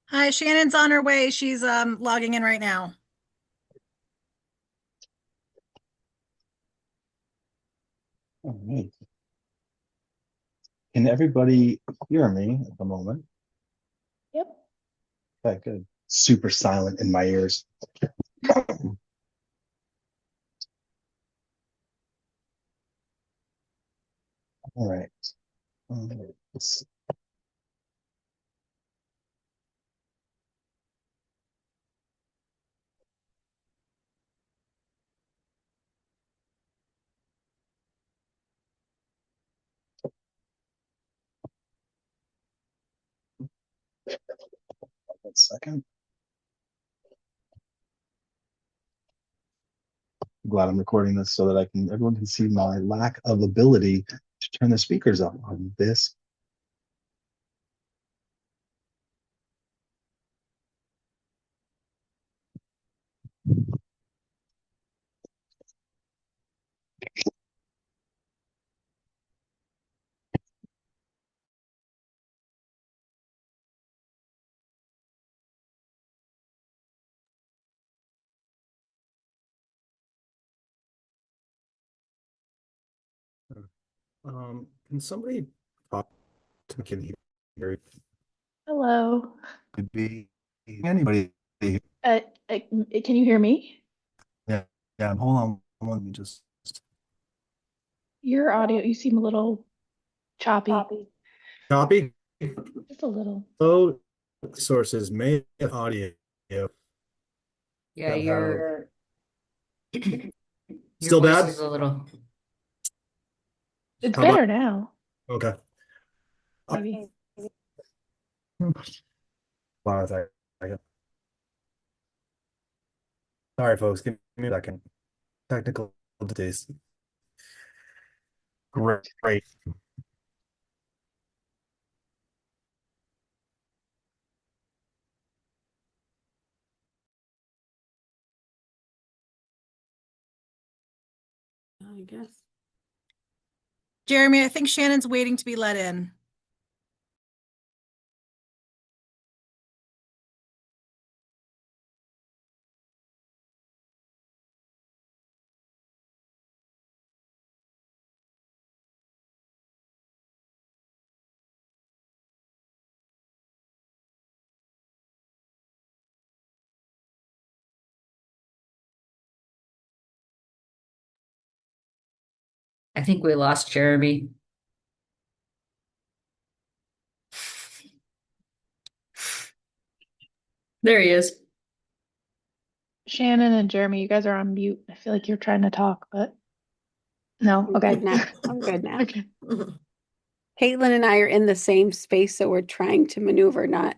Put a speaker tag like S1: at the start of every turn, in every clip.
S1: Hi, Shannon's on her way. She's logging in right now.
S2: All right. Can everybody hear me at the moment?
S3: Yep.
S2: Okay, good. Super silent in my ears. All right. Let's see. 1 second. I'm glad I'm recording this so that everyone can see my lack of ability to turn the speakers up on this. Can somebody talk to me? Can you hear?
S3: Hello.
S2: Could be anybody.
S3: Uh, can you hear me?
S2: Yeah, yeah. Hold on. Let me just.
S3: Your audio, you seem a little choppy.
S2: Copy.
S3: Just a little.
S2: So sources may have audio.
S4: Yeah,
S2: That
S4: your
S2: Still
S4: voice
S2: bad?
S4: is a little.
S3: It's
S2: How about
S3: better now,
S2: okay?
S3: maybe.
S2: Wow, sorry, folks. Give me a second. Technical days. Great.
S4: I guess.
S1: Jeremy, I think Shannon's waiting to be let in.
S4: I think we lost Jeremy. There he is.
S3: Shannon and Jeremy, you guys are on mute. I feel like you're trying to talk, but no.
S5: I'm
S3: Okay.
S5: good now. I'm good now.
S3: Okay.
S5: Caitlin and I are in the same space, so we're trying to maneuver, not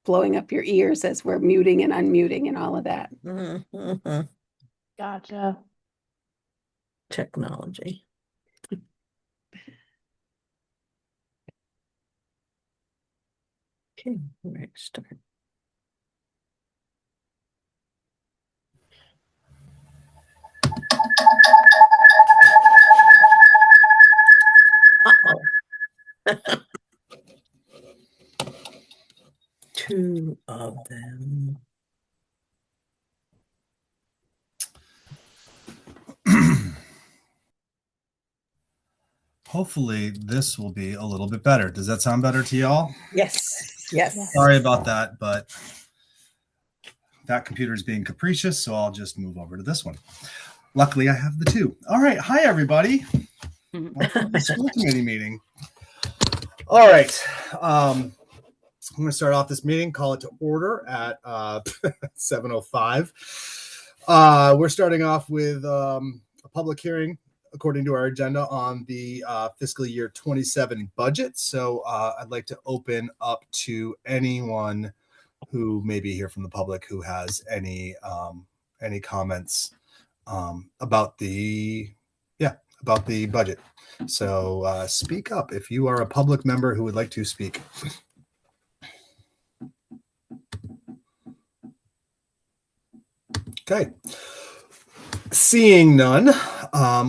S5: blowing up your ears as we're muting and unmuting and all of that.
S3: Gotcha.
S4: Technology. Okay, right, start. Uh-oh. Two of them.
S2: Hopefully this will be a little bit better. Does that sound better to y'all?
S4: Yes. Yes.
S2: Sorry about that, but that computer is being capricious, so I'll just move over to this one. Luckily, I have the two. All right. Hi, everybody. Welcome to the school committee meeting. All right. I'm going to start off this meeting, call it to order at 7:05. We're starting off with a public hearing according to our agenda on the fiscal year 27 budget. So I'd like to open up to anyone who may be here from the public who has any comments about the budget. So speak up if you are a public member who would like to speak. Okay. Seeing none,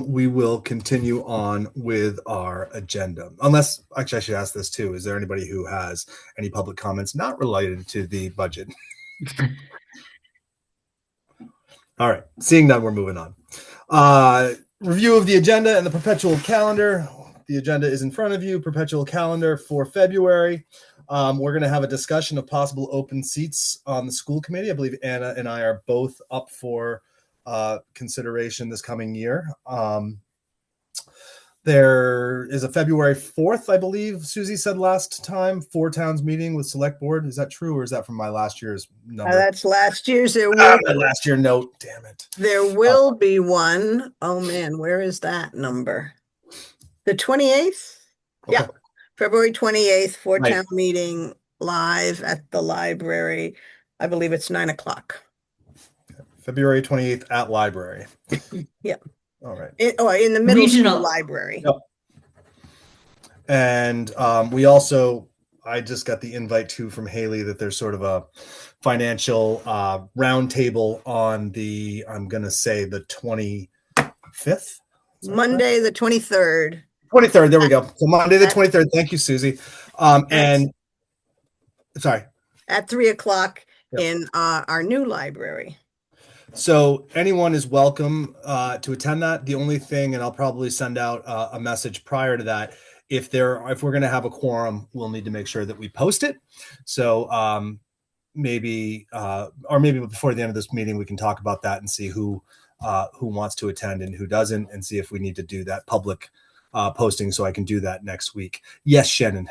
S2: we will continue on with our agenda. Unless, actually, I should ask this too. Is there anybody who has any public comments not related to the budget? All right. Seeing none, we're moving on. Review of the agenda and the perpetual calendar. The agenda is in front of you. Perpetual calendar for February. We're going to have a discussion of possible open seats on the school committee. I believe Anna and I are both up for consideration this coming year. There is a February 4th, I believe Susie said last time, 4 towns meeting with select board. Is that true, or is that from my last year's number?
S6: That's last year's.
S2: My last year note. Damn it.
S6: There will be one. Oh man, where is that number? The 28th?
S2: Okay.
S6: Yeah. February 28th,
S2: Right.
S6: town meeting live at the library. I believe it's 9:00.
S2: February 28th at library.
S6: Yep.
S2: All right.
S6: In the middle
S4: Regional.
S6: school library.
S2: Yep. And we also, I just got the invite too from Haley that there's sort of a financial roundtable on the, I'm going to say the 25th?
S6: Monday, the 23rd.
S2: 23rd. There we go. So Monday, the 23rd. Thank you, Susie. And sorry.
S6: At 3:00
S2: Yep.
S6: in our new library.
S2: So anyone is welcome to attend that. The only thing, and I'll probably send out a message prior to that, if we're going to have a quorum, we'll need to make sure that we post it. So maybe before the end of this meeting, we can talk about that and see who wants to attend and who doesn't, and see if we need to do that public posting. So I can do that next week. Yes, Shannon.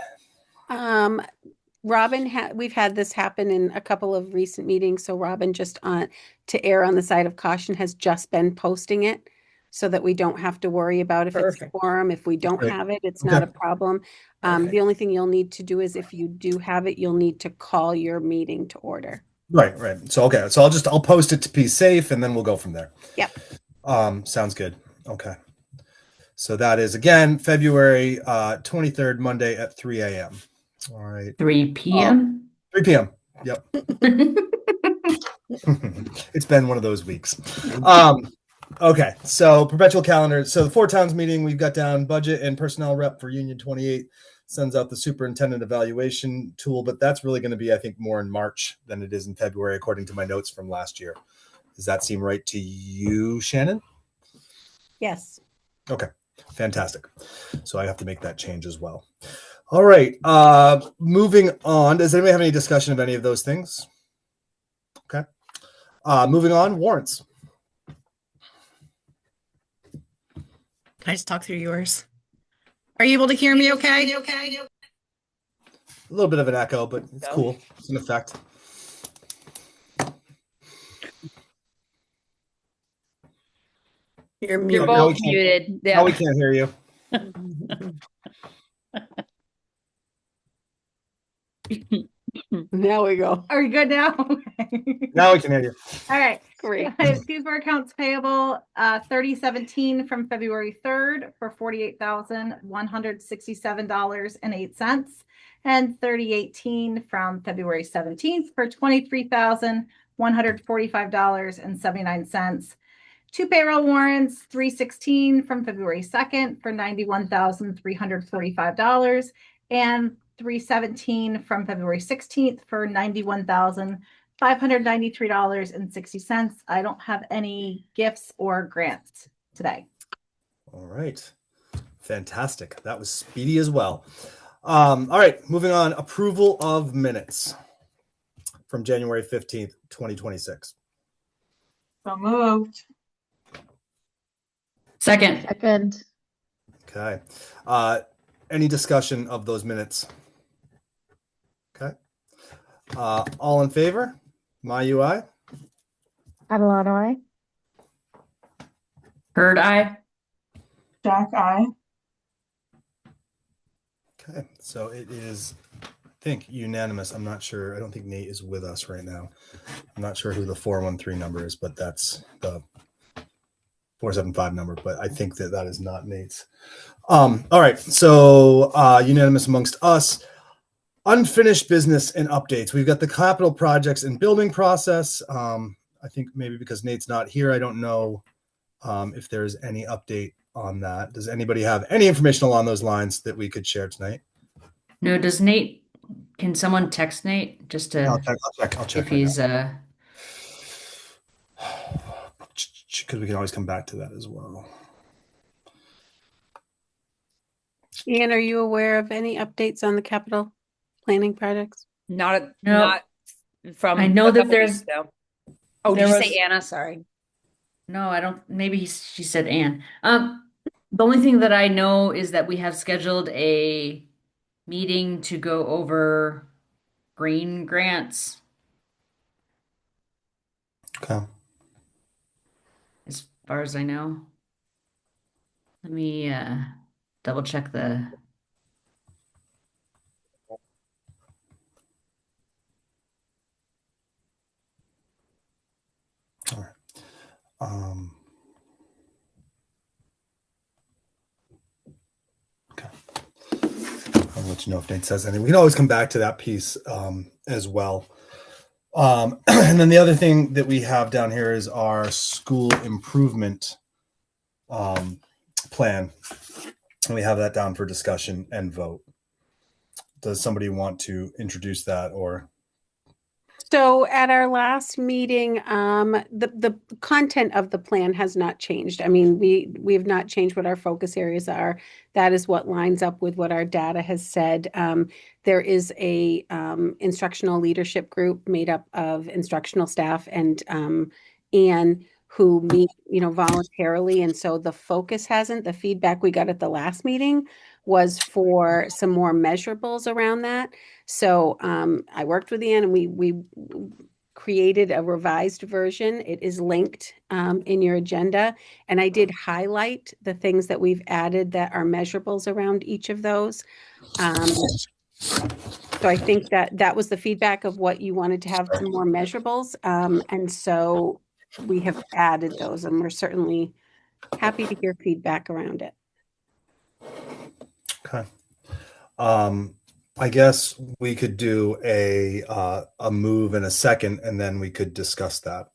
S5: Robin, we've had this happen in a couple of recent meetings. So Robin, just to err on the side of caution, has just been posting it so that we don't have to worry about if it's a
S6: Perfect.
S5: quorum. If we don't
S2: Great.
S5: have it, it's
S2: Okay.
S5: not a problem.
S6: Okay.
S5: The only thing you'll need to do is if you do have it, you'll need to call your meeting to order.
S2: Right. So, okay. So I'll post it to be safe, and then we'll go from there.
S5: Yep.
S2: Sounds good. Okay. So that is, again, February 23rd, Monday at 3 a.m. All right.
S4: 3 p.m.
S2: 3 p.m. Yep. It's been one of those weeks. Okay. So perpetual calendar. So the 4 towns meeting, we've got down budget and personnel rep for Union 28 sends out the superintendent evaluation tool, but that's really going to be, I think, more in March than it is in February, according to my notes from last year. Does that seem right to you, Shannon?
S5: Yes.
S2: Okay. Fantastic. So I have to make that change as well. All right. Moving on. Does anybody have any discussion of any of those things? Okay. Moving on. Warrants.
S1: Can I just talk through yours? Are you able to hear me okay?
S2: A little bit of an echo, but it's cool. It's an effect.
S6: You're
S4: You're
S6: muted.
S2: Now we
S4: both
S2: can't-
S4: muted.
S2: Now
S4: Yeah.
S2: we can't hear you.
S5: Now we go.
S1: Are we good now?
S2: Now we can hear you.
S1: All right.
S5: Great.
S1: I have two for accounts payable, 3017 from February 3rd for $48,167.08, and 3018 from February 17th for $23,145.79. 2 payroll warrants, 316 from February 2nd for $91,345, and 317 from February 16th for $91,593.60. I don't have any gifts or grants today.
S2: All right. Fantastic. That was speedy as well. All right. Moving on. Approval of minutes from January 15th, 2026.
S1: So moved.
S4: Second.
S3: Second.
S2: Okay. Any discussion of those minutes? Okay. All in favor? My UI?
S3: Adeline, I.
S4: Heard I.
S1: Jack, I.
S2: Okay. So it is, I think, unanimous. I'm not sure. I don't think Nate is with us right now. I'm not sure who the 413 number is, but that's the 475 number, but I think that is not Nate's. All right. So unanimous amongst us. Unfinished business and updates. We've got the capital projects and building process. I think maybe because Nate's not here, I don't know if there's any update on that. Does anybody have any information along those lines that we could share tonight?
S7: No, does Nate, can someone text Nate just
S2: I'll
S7: to,
S2: check. I'll check
S7: if
S2: right
S7: he's,
S2: because we can always come back to that as well.
S5: Ian, are you aware of any updates on the capital planning projects?
S7: No.
S8: not from
S7: I know
S8: a
S7: that
S8: couple
S7: there's-
S8: weeks ago. Oh, did
S7: there
S8: you
S7: was-
S8: say Anna? Sorry.
S7: no, I don't, maybe she said Anne. The only thing that I know is that we have scheduled a meeting to go over green grants
S2: Okay.
S7: as far as I know. Let me double check the
S2: All right. Okay. I'll let you know if Nate says anything. We can always come back to that piece as well. And then the other thing that we have down here is our school improvement plan. And we have that down for discussion and vote. Does somebody want to introduce that or?
S5: So at our last meeting, the content of the plan has not changed. I mean, we have not changed what our focus areas are. That is what lines up with what our data has said. There is a instructional leadership group made up of instructional staff and Anne who meet, voluntarily. And so the focus hasn't. The feedback we got at the last meeting was for some more measurables around that. So I worked with Ann and we created a revised version. It is linked in your agenda. And I did highlight the things that we've added that are measurables around each of those. So I think that was the feedback of what you wanted to have some more measurables. And so we have added those and we're certainly happy to hear feedback around it.
S2: Okay. I guess we could do a move in a second, and then we could discuss that.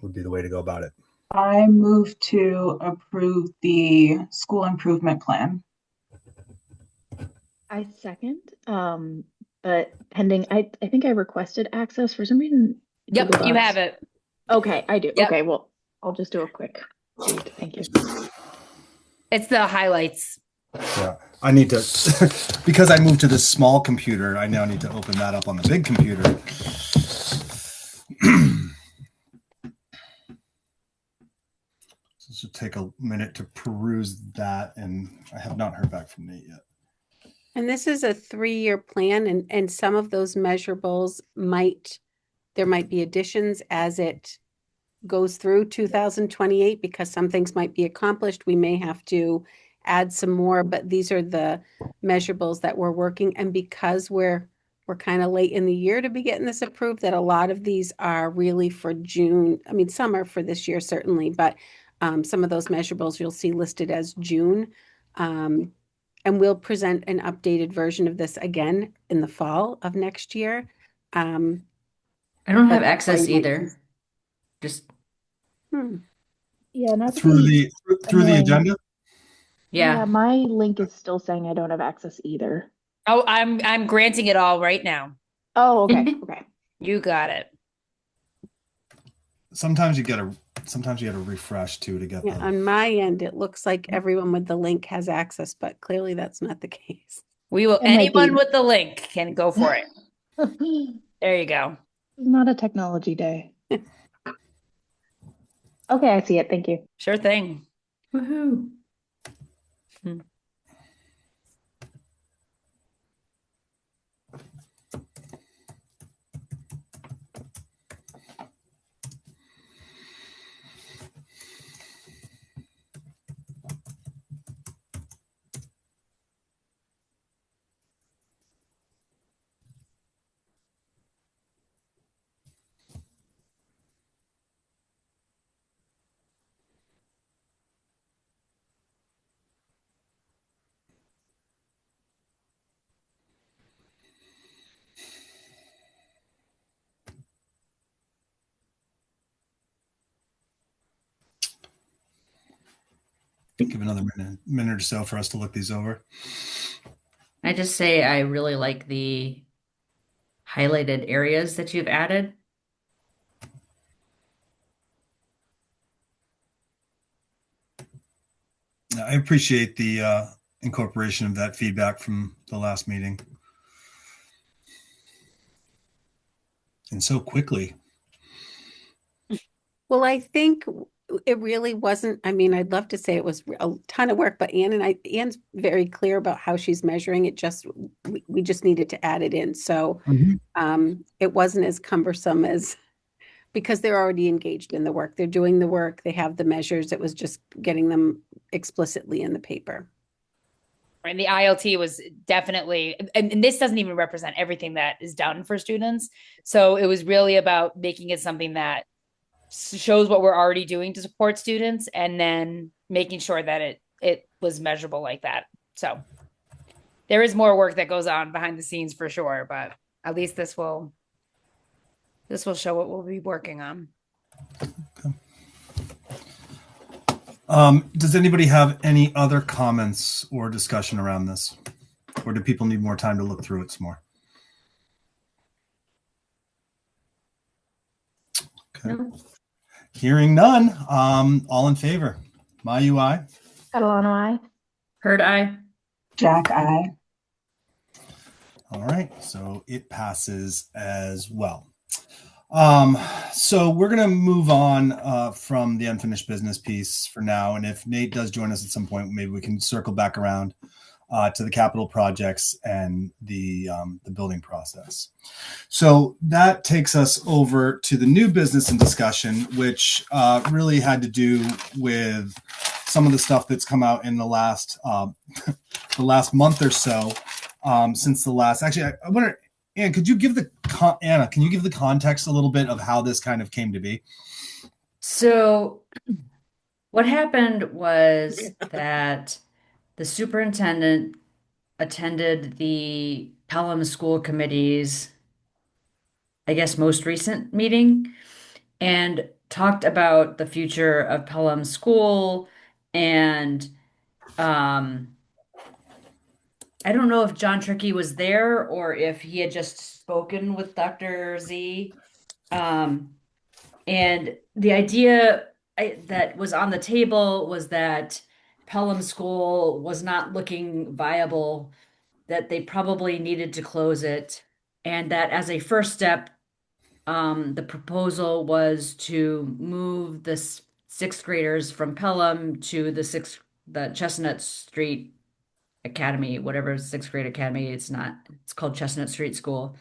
S2: Would be the way to go about it.
S9: I move to approve the school improvement plan.
S3: I second, but pending, I think I requested access for some reason.
S8: Yep,
S3: Google
S8: you
S3: Docs-
S8: have it.
S3: Okay, I do.
S8: Yep.
S3: Okay, well, I'll just do a quick read. Thank you.
S8: It's the highlights.
S2: Yeah, I need to because I moved to this small computer. I now need to open that up on the big computer. This should take a minute to peruse that, and I have not heard back from Nate yet.
S5: And this is a 3-year plan and some of those measurables there might be additions as it goes through 2028 because some things might be accomplished. We may have to add some more, but these are the measurables that we're working. And because we're kind of late in the year to be getting this approved, that a lot of these are really for June. I mean, some are for this year, certainly, but some of those measurables you'll see listed as June. And we'll present an updated version of this again in the fall of next year.
S7: I don't have
S5: But that's why
S7: access
S5: you might-
S7: either. Just
S3: Yeah, not to
S2: Through
S3: be
S2: the
S3: annoying.
S2: agenda.
S7: yeah.
S3: my link is still saying I don't have access either.
S8: Oh, I'm granting it all right now.
S3: Oh, okay, okay.
S8: You got it.
S2: Sometimes you gotta refresh too to get
S5: Yeah,
S2: the.
S5: on my end, it looks like everyone with the link has access, but clearly that's not the case.
S8: We will.
S3: It might
S8: Anyone
S3: be.
S8: with the link can go for it. There you go.
S3: Not a technology day. Okay, I see it. Thank you.
S8: Sure thing.
S7: Woohoo.
S2: Give another minute or so for us to look these over.
S7: I just say I really like the highlighted areas that you've added.
S2: I appreciate the incorporation of that feedback from the last meeting. And so quickly.
S5: Well, I think it really wasn't, I mean, I'd love to say it was a ton of work, but Anne's very clear about how she's measuring it. Just, we just needed to add it in. So it wasn't as cumbersome as, because they're already engaged in the work. They're doing the work. They have the measures. It was just getting them explicitly in the paper.
S8: And the ILT was definitely, and this doesn't even represent everything that is done for students. So it was really about making it something that shows what we're already doing to support students, and then making sure that it was measurable like that. So there is more work that goes on behind the scenes for sure, but at least this will show what we'll be working on.
S2: Does anybody have any other comments or discussion around this? Or do people need more time to look through it some more? Okay.
S7: No.
S2: Hearing none. All in favor? My UI.
S3: Catalano, I.
S7: Heard I.
S9: Jack, I.
S2: All right, so it passes as well. So we're going to move on from the unfinished business piece for now. And if Nate does join us at some point, maybe we can circle back around to the capital projects and the building process. So that takes us over to the new business and discussion, which really had to do with some of the stuff that's come out in the last the last month or so since the last. Actually, I wonder, Anne, could you give Anna? Can you give the context a little bit of how this kind of came to be?
S7: So what happened was that the superintendent attended the Pelham School Committee's, I guess, most recent meeting and talked about the future of Pelham School. And I don't know if John Trickey was there or if he had just spoken with Dr. Z. And the idea that was on the table was that Pelham School was not looking viable, that they probably needed to close it, and that as a first step, the proposal was to move the sixth graders from Pelham to the Chestnut Street Academy, whatever sixth grade academy. It's called Chestnut Street School,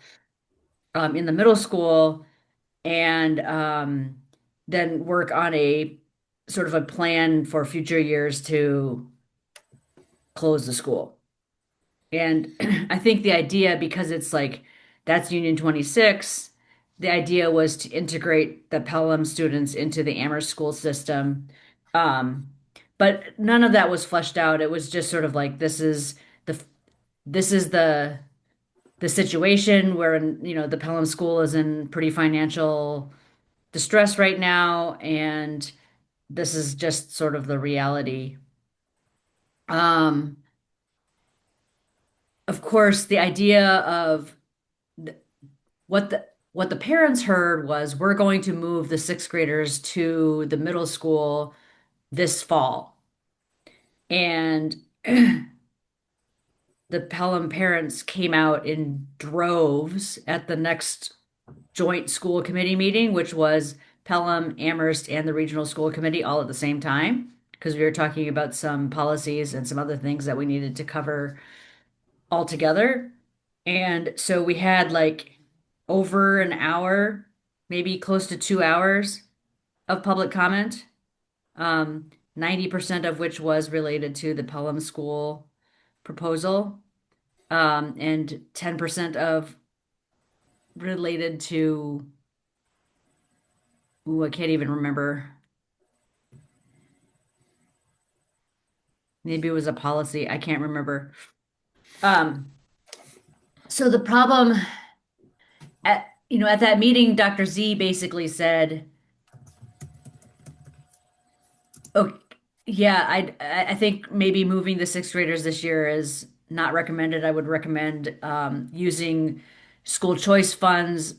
S7: in the middle school, and then work on a sort of a plan for future years to close the school. And I think the idea, because it's like that's Union 26, the idea was to integrate the Pelham students into the Amherst school system. But none of that was fleshed out. It was just sort of like the this is the situation where, the Pelham school is in pretty financial distress right now, and this is just sort of the reality. Of course, the idea of what the parents heard was, we're going to move the sixth graders to the middle school this fall. And the Pelham parents came out in droves at the next joint school committee meeting, which was Pelham, Amherst, and the regional school committee all at the same time, because we were talking about some policies and some other things that we needed to cover all together. And so we had like over an hour, maybe close to 2 hours of public comment, 90% of which was related to the Pelham School proposal, and 10% of related to, I can't even remember. Maybe it was a policy. I can't remember. So the problem at that meeting, Dr. Z basically said, Yeah, I think maybe moving the sixth graders this year is not recommended. I would recommend using school choice funds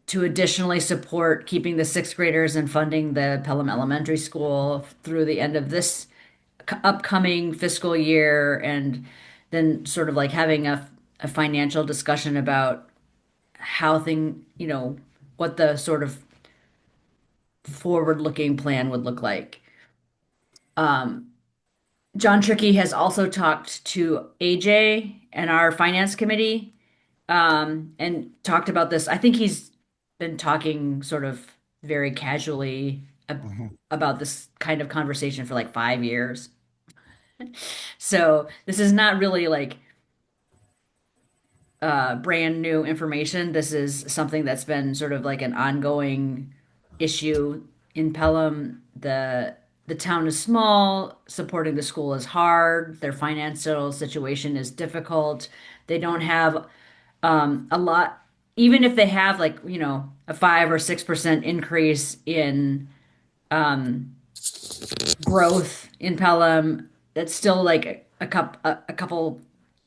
S7: to additionally support keeping the sixth graders and funding the Pelham Elementary School through the end of this upcoming fiscal year, and then sort of like having a financial discussion about how what the sort of forward-looking plan would look like. Um, John Trickey has also talked to AJ and our finance committee, and talked about this. I think he's been talking sort of very casually about this kind of conversation for like 5 years. So this is not really like brand new information. This is something that's been sort of like an ongoing issue in Pelham. The town is small, supporting the school is hard, their financial situation is difficult. They don't have a lot, even if they have like, a 5 or 6% increase in growth in Pelham, that's still like a couple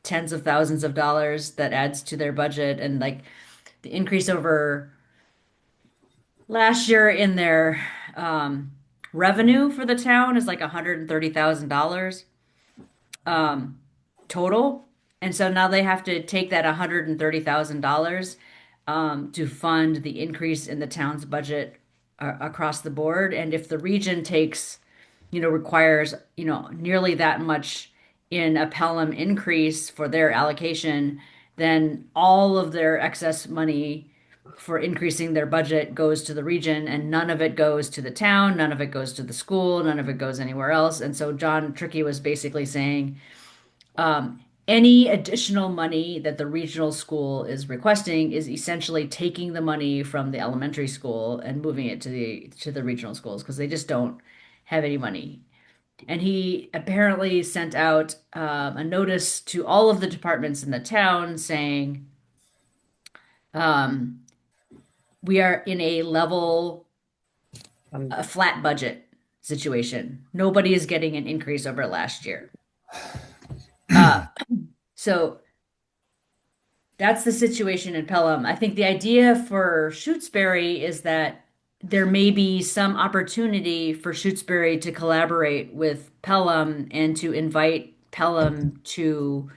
S7: tens of thousands of dollars that adds to their budget. And like the increase over last year in their revenue for the town is like $130,000 total. And so now they have to take that $130,000 to fund the increase in the town's budget across the board. And if the region requires, nearly that much in a Pelham increase for their allocation, then all of their excess money for increasing their budget goes to the region, and none of it goes to the town, none of it goes to the school, none of it goes anywhere else. And so John Trickey was basically saying, any additional money that the regional school is requesting is essentially taking the money from the elementary school and moving it to the regional schools because they just don't have any money. And he apparently sent out a notice to all of the departments in the town saying, we are in a flat budget situation. Nobody is getting an increase over last year. So that's the situation in Pelham. I think the idea for Shutesbury is that there may be some opportunity for Shutesbury to collaborate with Pelham and to invite Pelham to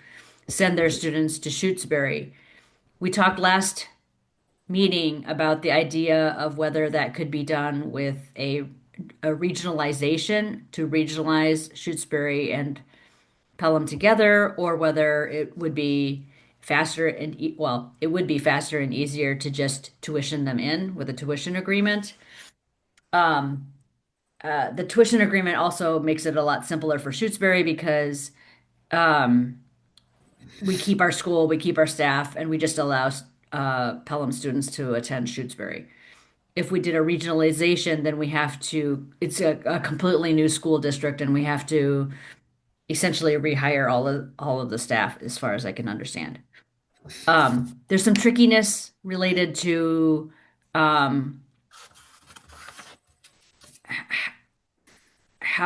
S7: send their students to Shutesbury. We talked last meeting about the idea of whether that could be done with a regionalization to regionalize Shutesbury and Pelham together, or whether it would be faster it would be faster and easier to just tuition them in with a tuition agreement. The tuition agreement also makes it a lot simpler for Shutesbury because we keep our school, we keep our staff, and we just allow Pelham students to attend Shutesbury. If we did a regionalization, then it's a completely new school district, and we have to essentially rehire all of the staff, as far as I can understand. There's some trickiness related to how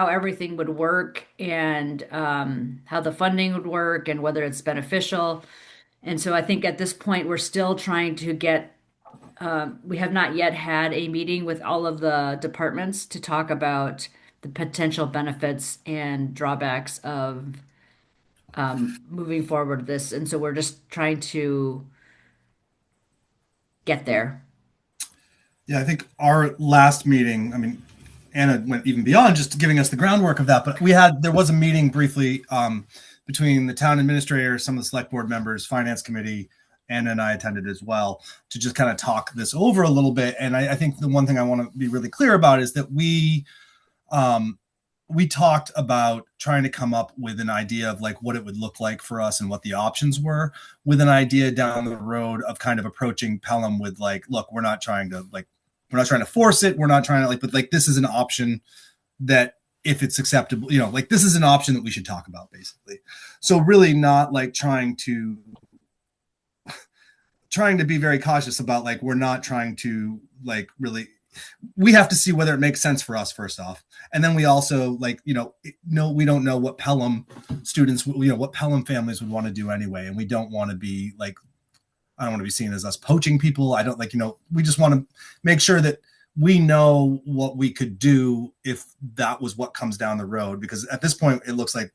S7: everything would work and how the funding would work and whether it's beneficial. And so I think at this point, we're still trying to we have not yet had a meeting with all of the departments to talk about the potential benefits and drawbacks of moving forward with this. And so we're just trying to get there.
S2: Yeah, I think our last meeting, I mean, Anna went even beyond just giving us the groundwork of that, but there was a meeting briefly between the town administrator, some of the select board members, finance committee, Anna and I attended as well, to just kind of talk this over a little bit. And I think the one thing I want to be really clear about is that we talked about trying to come up with an idea of like what it would look like for us and what the options were, with an idea down the road of kind of approaching Pelham with like, look, we're not trying to force it. We're not trying to but like, this is an option that if it's acceptable, like this is an option that we should talk about basically. So really not like trying to be very cautious about like, we're not trying to like really we have to see whether it makes sense for us first off, and then we also like no, we don't know what Pelham students, what Pelham families would want to do anyway, and we don't want to be like, I don't want to be seen as us poaching people. I don't like, we just want to make sure that we know what we could do if that was what comes down the road, because at this point it looks like,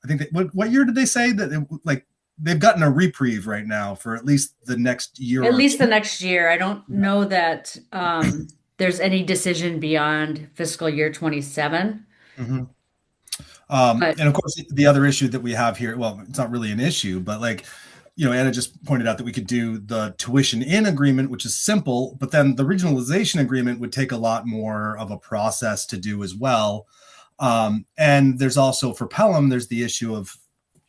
S2: I think what year did they say that like they've gotten a reprieve right now for at least the next year?
S7: At
S2: or
S7: least
S2: two.
S7: the next year. I don't know that there's any decision beyond fiscal year 27.
S2: Mhm.
S7: But
S2: And of course, the other issue that we have here, well, it's not really an issue, but like, Anna just pointed out that we could do the tuition in agreement, which is simple, but then the regionalization agreement would take a lot more of a process to do as well. And there's also for Pelham, there's the issue of,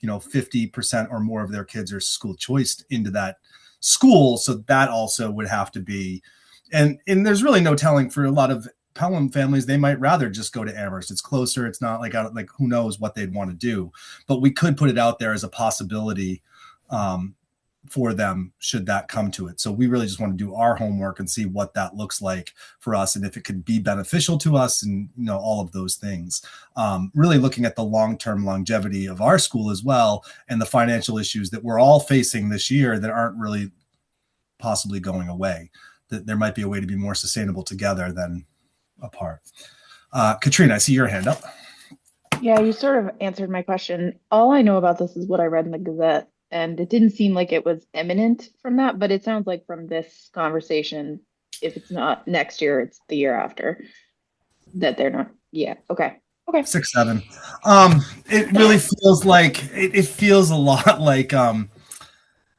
S2: 50% or more of their kids are school choiced into that school. So that also would have to be, and there's really no telling for a lot of Pelham families, they might rather just go to Amherst. It's closer. It's not like who knows what they'd want to do, but we could put it out there as a possibility for them should that come to it. So we really just want to do our homework and see what that looks like for us and if it could be beneficial to us and all of those things. Really looking at the long-term longevity of our school as well and the financial issues that we're all facing this year that aren't really possibly going away. That there might be a way to be more sustainable together than apart. Katrina, I see your hand up.
S3: Yeah, you sort of answered my question. All I know about this is what I read in the Gazette, and it didn't seem like it was imminent from that, but it sounds like from this conversation, if it's not next year, it's the year after, that they're not. Yeah, okay. Okay.
S2: 6, 7. It really feels like it feels a lot like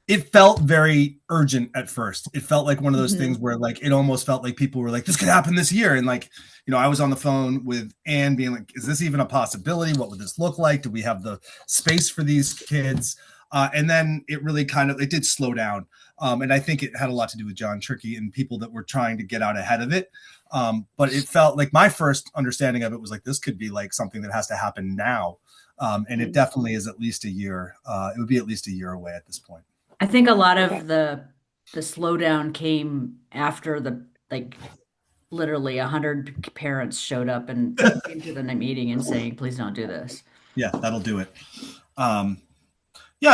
S2: it felt very urgent at first. It felt like one of those things where like it almost felt like people were like, this could happen this year. And like, I was on the phone with Anne being like, is this even a possibility? What would this look like? Do we have the space for these kids? And then it really it did slow down. And I think it had a lot to do with John Trickey and people that were trying to get out ahead of it. But it felt like my first understanding of it was like, this could be like something that has to happen now. And it definitely is at least a year. It would be at least a year away at this point.
S7: I think a lot of the slowdown came after literally 100 parents showed up and came to the meeting and saying, please don't do this.
S2: Yeah, that'll do it. Yeah,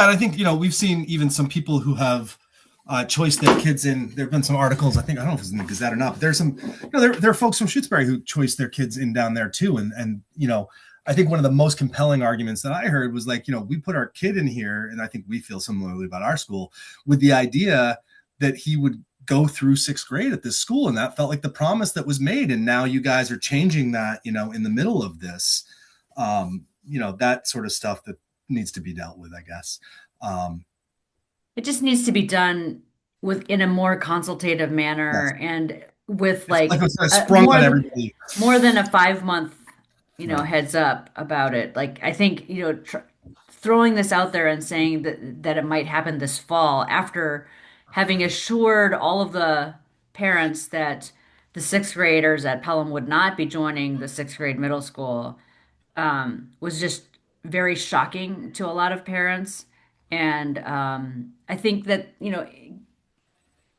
S2: and I think, we've seen even some people who have choiced their kids in. There have been some articles, I don't know if it's in the Gazette or not, but there's some, there are folks from Shutesbury who choiced their kids in down there too. And I think one of the most compelling arguments that I heard was like, we put our kid in here, and I think we feel similarly about our school, with the idea that he would go through 6th grade at this school. And that felt like the promise that was made. And now you guys are changing that, in the middle of this, that sort of stuff that needs to be dealt with, I guess.
S7: It just needs to be done in a more consultative manner, yes. And with
S2: sprung on everybody.
S7: More than a 5-month,
S2: Right.
S7: heads up about it. Like, I think, throwing this out there and saying that it might happen this fall after having assured all of the parents that the 6th graders at Pelham would not be joining the 6th grade middle school, was just very shocking to a lot of parents. And I think that,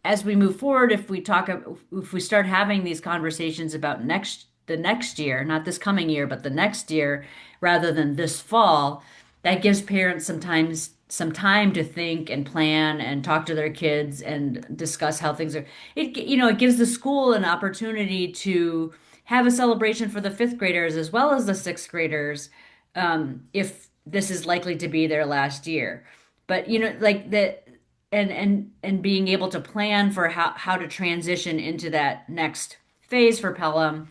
S7: as we move forward, if we start having these conversations about the next year, not this coming year, but the next year, rather than this fall, that gives parents some time to think and plan and talk to their kids and discuss how things are. It gives the school an opportunity to have a celebration for the 5th graders as well as the 6th graders, if this is likely to be their last year. But and being able to plan for how to transition into that next phase for Pelham.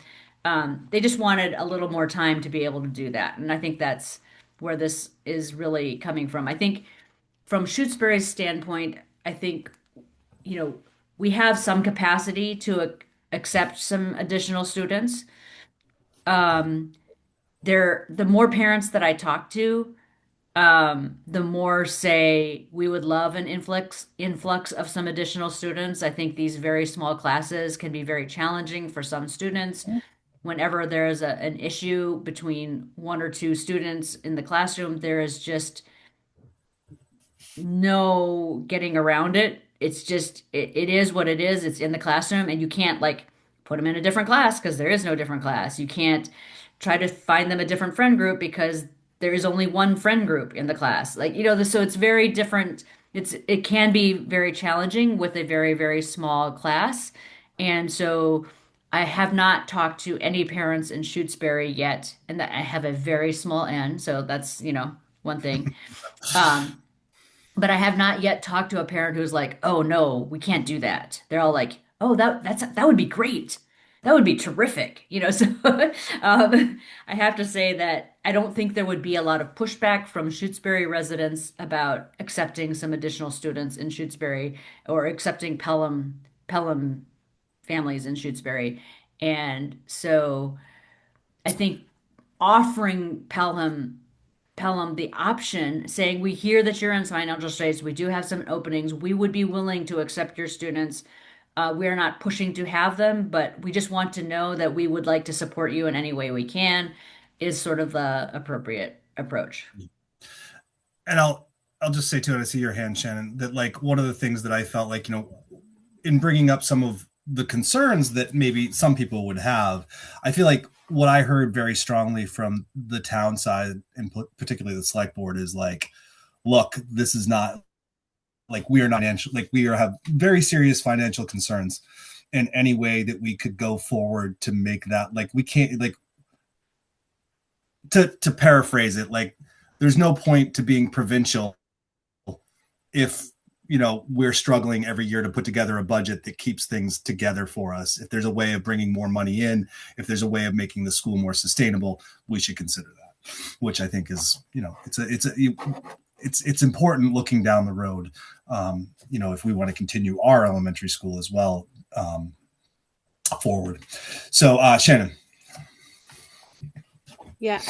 S7: They just wanted a little more time to be able to do that. And I think that's where this is really coming from. I think from Shutesbury's standpoint, I think, we have some capacity to accept some additional students. The more parents that I talk to, the more say we would love an influx of some additional students. I think these very small classes can be very challenging for some students. Whenever there is an issue between 1 or 2 students in the classroom, there is just no getting around it. It's just, it is what it is. It's in the classroom, and you can't put them in a different class because there is no different class. You can't try to find them a different friend group because there is only one friend group in the class. Like, so it's very different. It can be very challenging with a very, very small class. And so I have not talked to any parents in Shutesbury yet, and that I have a very small N, so that's, one thing. Um, but I have not yet talked to a parent who's like, "Oh no, we can't do that." They're all like, "Oh, that would be great. That would be terrific." So I have to say that I don't think there would be a lot of pushback from Shutesbury residents about accepting some additional students in Shutesbury or accepting Pelham families in Shutesbury. And so I think offering Pelham the option, saying, we hear that you're in financial straits. We do have some openings. We would be willing to accept your students. We are not pushing to have them, but we just want to know that we would like to support you in any way we can, is sort of the appropriate approach.
S2: And I'll just say too, and I see your hand, Shannon, that like one of the things that I felt like, in bringing up some of the concerns that maybe some people would have, I feel like what I heard very strongly from the town side and particularly the select board is like, look, this is not like we are not financial, like we have very serious financial concerns, and any way that we could go forward to make that, like, we can't, like, to paraphrase it, like, there's no point to being provincial if we're struggling every year to put together a budget that keeps things together for us. If there's a way of bringing more money in, if there's a way of making the school more sustainable, we should consider that, which I think is, it's important looking down the road, if we want to continue our elementary school as well, forward. So Shannon.
S5: Yeah,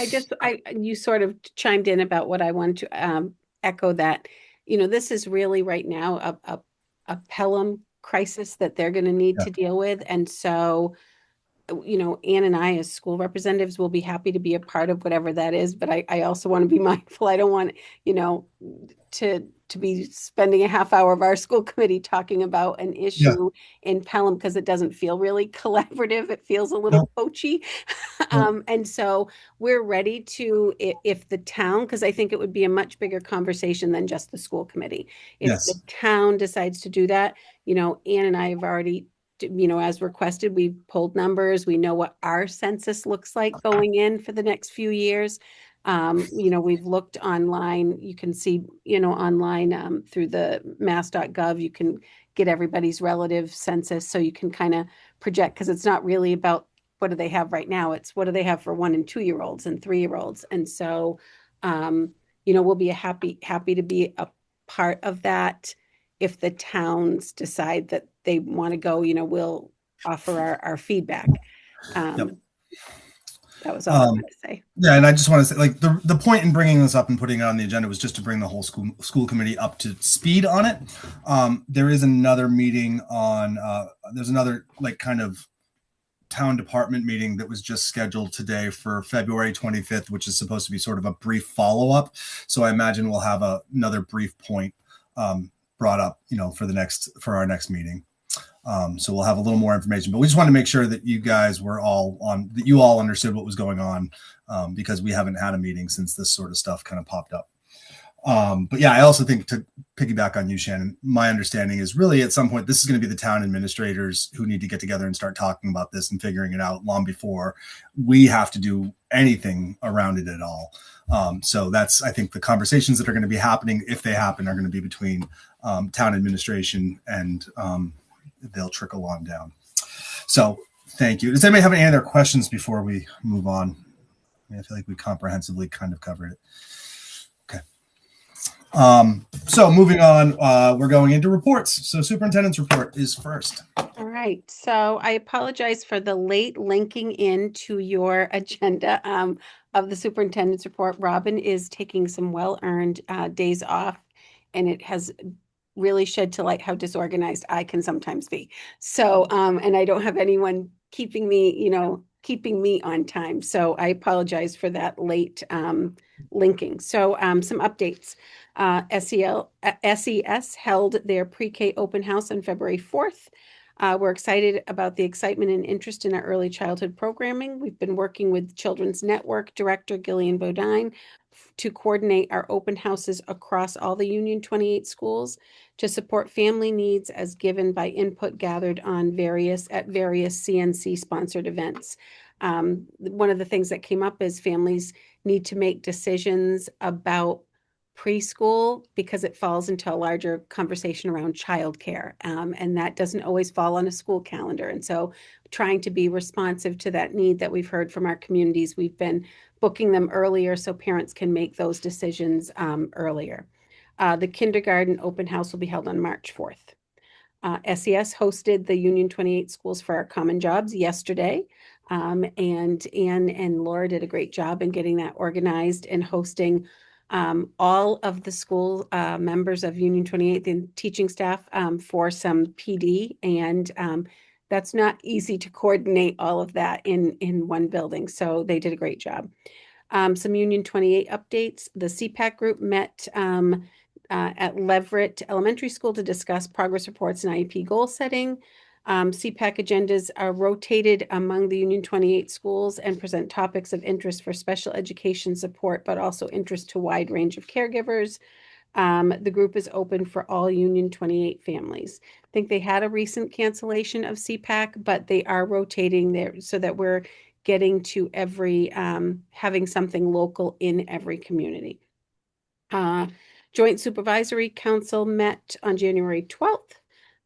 S5: you sort of chimed in about what I wanted to echo that, this is really right now a Pelham crisis that they're going to need to deal with. And so, Ann and I as school representatives will be happy to be a part of whatever that is. But I also want to be mindful. I don't want, to be spending a half hour of our school committee talking about an issue in Pelham because it doesn't feel really collaborative. It feels a little poachy. And so we're ready to, if the town, because I think it would be a much bigger conversation than just the school committee. If the town decides to do that, Ann and I have already, as requested, we've pulled numbers. We know what our census looks like going in for the next few years. We've looked online. You can see, online through the mass.gov, you can get everybody's relative census. So you can kind of project, because it's not really about what do they have right now. It's what do they have for 1 and 2-year-olds and 3-year-olds. And so, we'll be happy to be a part of that. If the towns decide that they want to go, we'll offer our feedback. That was all I wanted to say.
S2: Yeah, and I just want to say, like, the point in bringing this up and putting it on the agenda was just to bring the whole school committee up to speed on it. There is another meeting on, there's another, like, kind of town department meeting that was just scheduled today for February 25th, which is supposed to be sort of a brief follow-up. So I imagine we'll have another brief point brought up, for our next meeting. So we'll have a little more information, but we just wanted to make sure that you guys were that you all understood what was going on, because we haven't had a meeting since this sort of stuff kind of popped up. But yeah, I also think, to piggyback on you, Shannon, my understanding is really at some point, this is going to be the town administrators who need to get together and start talking about this and figuring it out long before we have to do anything around it at all. So that's, I think, the conversations that are going to be happening, if they happen, are going to be between town administration and they'll trickle on down. So thank you. Does anybody have any other questions before we move on? I feel like we comprehensively kind of covered it. Okay. So moving on, we're going into reports. So superintendent's report is first.
S5: All right. So I apologize for the late linking into your agenda of the superintendent's report. Robin is taking some well-earned days off, and it has really shed to light how disorganized I can sometimes be. So, and I don't have anyone keeping me on time. So I apologize for that late linking. So some updates. SES held their pre-K open house on February 4th. We're excited about the excitement and interest in our early childhood programming. We've been working with Children's Network Director Gillian Bodine to coordinate our open houses across all the Union 28 schools to support family needs as given by input gathered on various CNC sponsored events. One of the things that came up is families need to make decisions about preschool because it falls into a larger conversation around childcare. And that doesn't always fall on a school calendar. And so trying to be responsive to that need that we've heard from our communities, we've been booking them earlier so parents can make those decisions earlier. The kindergarten open house will be held on March 4th. SES hosted the Union 28 Schools for Our Common Jobs yesterday. And Anne and Laura did a great job in getting that organized and hosting all of the school members of Union 28 and teaching staff for some PD. And that's not easy to coordinate all of that in one building. So they did a great job. Some Union 28 updates. The CPAC group met at Leverett Elementary School to discuss progress reports and IEP goal setting. CPAC agendas are rotated among the Union 28 schools and present topics of interest for special education support, but also interest to a wide range of caregivers. The group is open for all Union 28 families. I think they had a recent cancellation of CPAC, but they are rotating there so that we're getting to having something local in every community. Joint Supervisory Council met on January 12th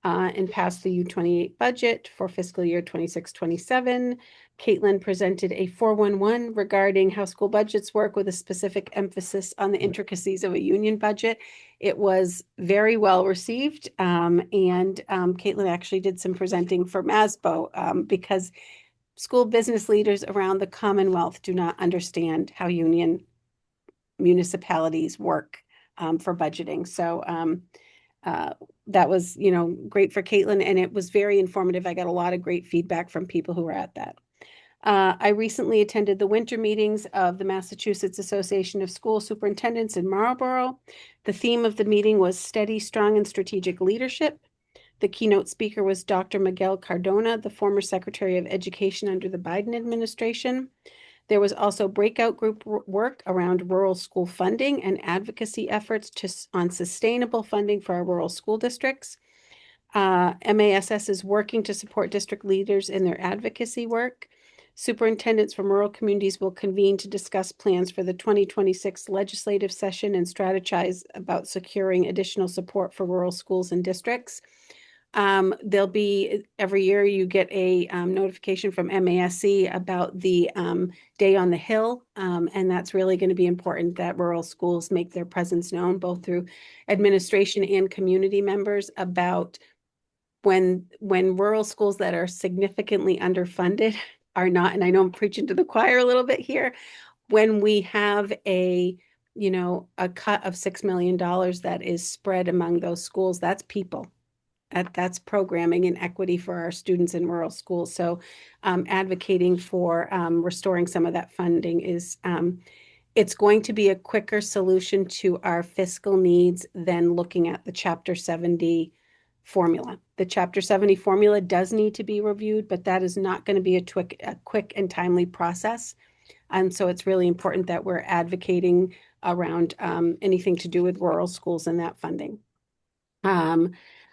S5: and passed the U28 budget for fiscal year 26-27. Caitlin presented a 411 regarding how school budgets work with a specific emphasis on the intricacies of a union budget. It was very well received. And Caitlin actually did some presenting for MASBO because school business leaders around the Commonwealth do not understand how union municipalities work for budgeting. So that was, great for Caitlin, and it was very informative. I got a lot of great feedback from people who were at that. I recently attended the winter meetings of the Massachusetts Association of School Superintendents in Marlborough. The theme of the meeting was Steady, Strong, and Strategic Leadership. The keynote speaker was Dr. Miguel Cardona, the former Secretary of Education under the Biden administration. There was also breakout group work around rural school funding and advocacy efforts on sustainable funding for our rural school districts. MASS is working to support district leaders in their advocacy work. Superintendents from rural communities will convene to discuss plans for the 2026 legislative session and strategize about securing additional support for rural schools and districts. There'll be every year you get a notification from MASC about the Day on the Hill, and that's really going to be important that rural schools make their presence known both through administration and community members about when rural schools that are significantly underfunded are not, and I know I'm preaching to the choir a little bit here, when we have a cut of $6 million that is spread among those schools, that's people. That's programming and equity for our students in rural schools. So advocating for restoring some of that funding is, it's going to be a quicker solution to our fiscal needs than looking at the Chapter 70 formula. The Chapter 70 formula does need to be reviewed, but that is not going to be a quick and timely process. And so it's really important that we're advocating around anything to do with rural schools and that funding.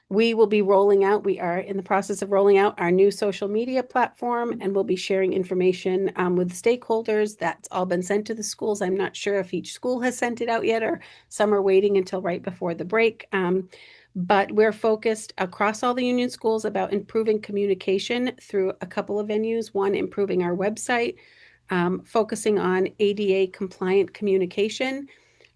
S5: We will be we are in the process of rolling out our new social media platform, and we'll be sharing information with stakeholders. That's all been sent to the schools. I'm not sure if each school has sent it out yet, or some are waiting until right before the break. But we're focused across all the union schools about improving communication through a couple of venues. One, improving our website, focusing on ADA compliant communication.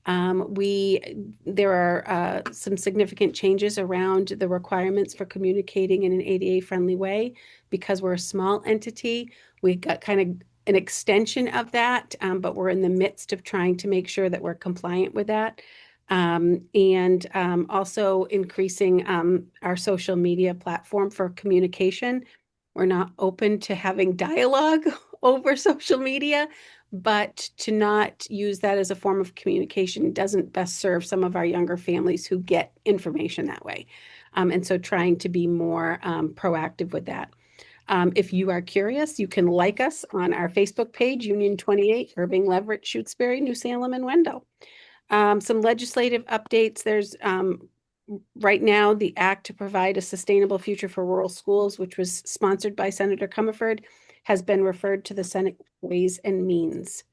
S5: There are some significant changes around the requirements for communicating in an ADA friendly way. Because we're a small entity, we got kind of an extension of that, but we're in the midst of trying to make sure that we're compliant with that. And also increasing our social media platform for communication. We're not open to having dialogue over social media, but to not use that as a form of communication doesn't best serve some of our younger families who get information that way. And so trying to be more proactive with that. If you are curious, you can like us on our Facebook page, Union 28, Irving, Leverett, Shutesbury, New Salem, and Wendell. Some legislative updates. There's right now the act to provide a sustainable future for rural schools, which was sponsored by Senator Comerford, has been referred to the Senate Ways and Means.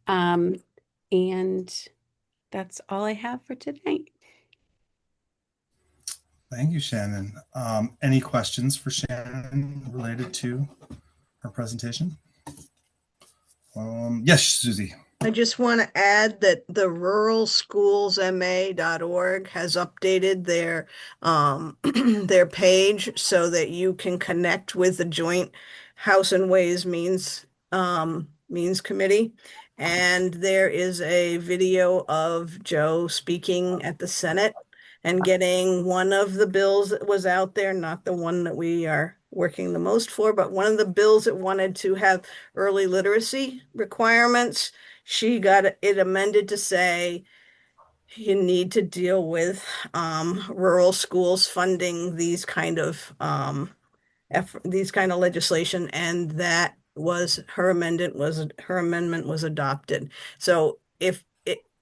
S5: And that's all I have for tonight.
S2: Thank you, Shannon. Any questions for Shannon related to her presentation? Yes, Susie.
S6: I just want to add that the ruralschoolsma.org has updated their their page so that you can connect with the joint House and Ways Means Committee. And there is a video of Joe speaking at the Senate and getting one of the bills that was out there, not the one that we are working the most for, but one of the bills that wanted to have early literacy requirements. She got it amended to say you need to deal with rural schools funding these kind of legislation, and that was her amendment was adopted. So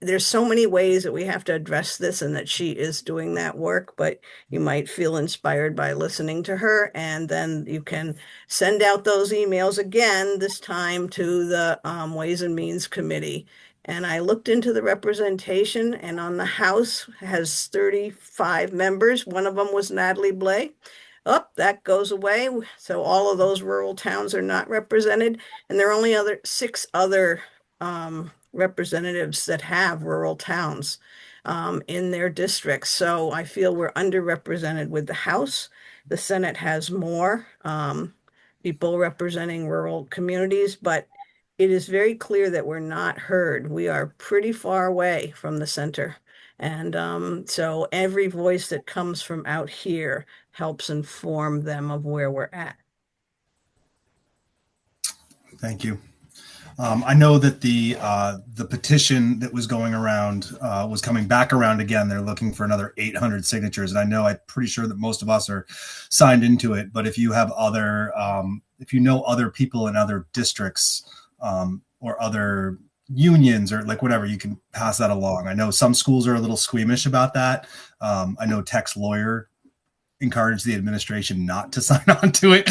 S6: there's so many ways that we have to address this, and that she is doing that work, but you might feel inspired by listening to her, and then you can send out those emails again, this time to the Ways and Means Committee. And I looked into the representation, and on the House has 35 members. One of them was Natalie Blais. Oh, that goes away. So all of those rural towns are not represented. And there are only six other representatives that have rural towns in their districts. So I feel we're underrepresented with the House. The Senate has more people representing rural communities, but it is very clear that we're not heard. We are pretty far away from the center. And so every voice that comes from out here helps inform them of where we're at.
S2: Thank you. I know that the petition that was going around was coming back around again. They're looking for another 800 signatures, and I'm pretty sure that most of us are signed into it. But if you have if you know other people in other districts or other unions or like whatever, you can pass that along. I know some schools are a little squeamish about that. I know Tech's lawyer encourage the administration not to sign on to it,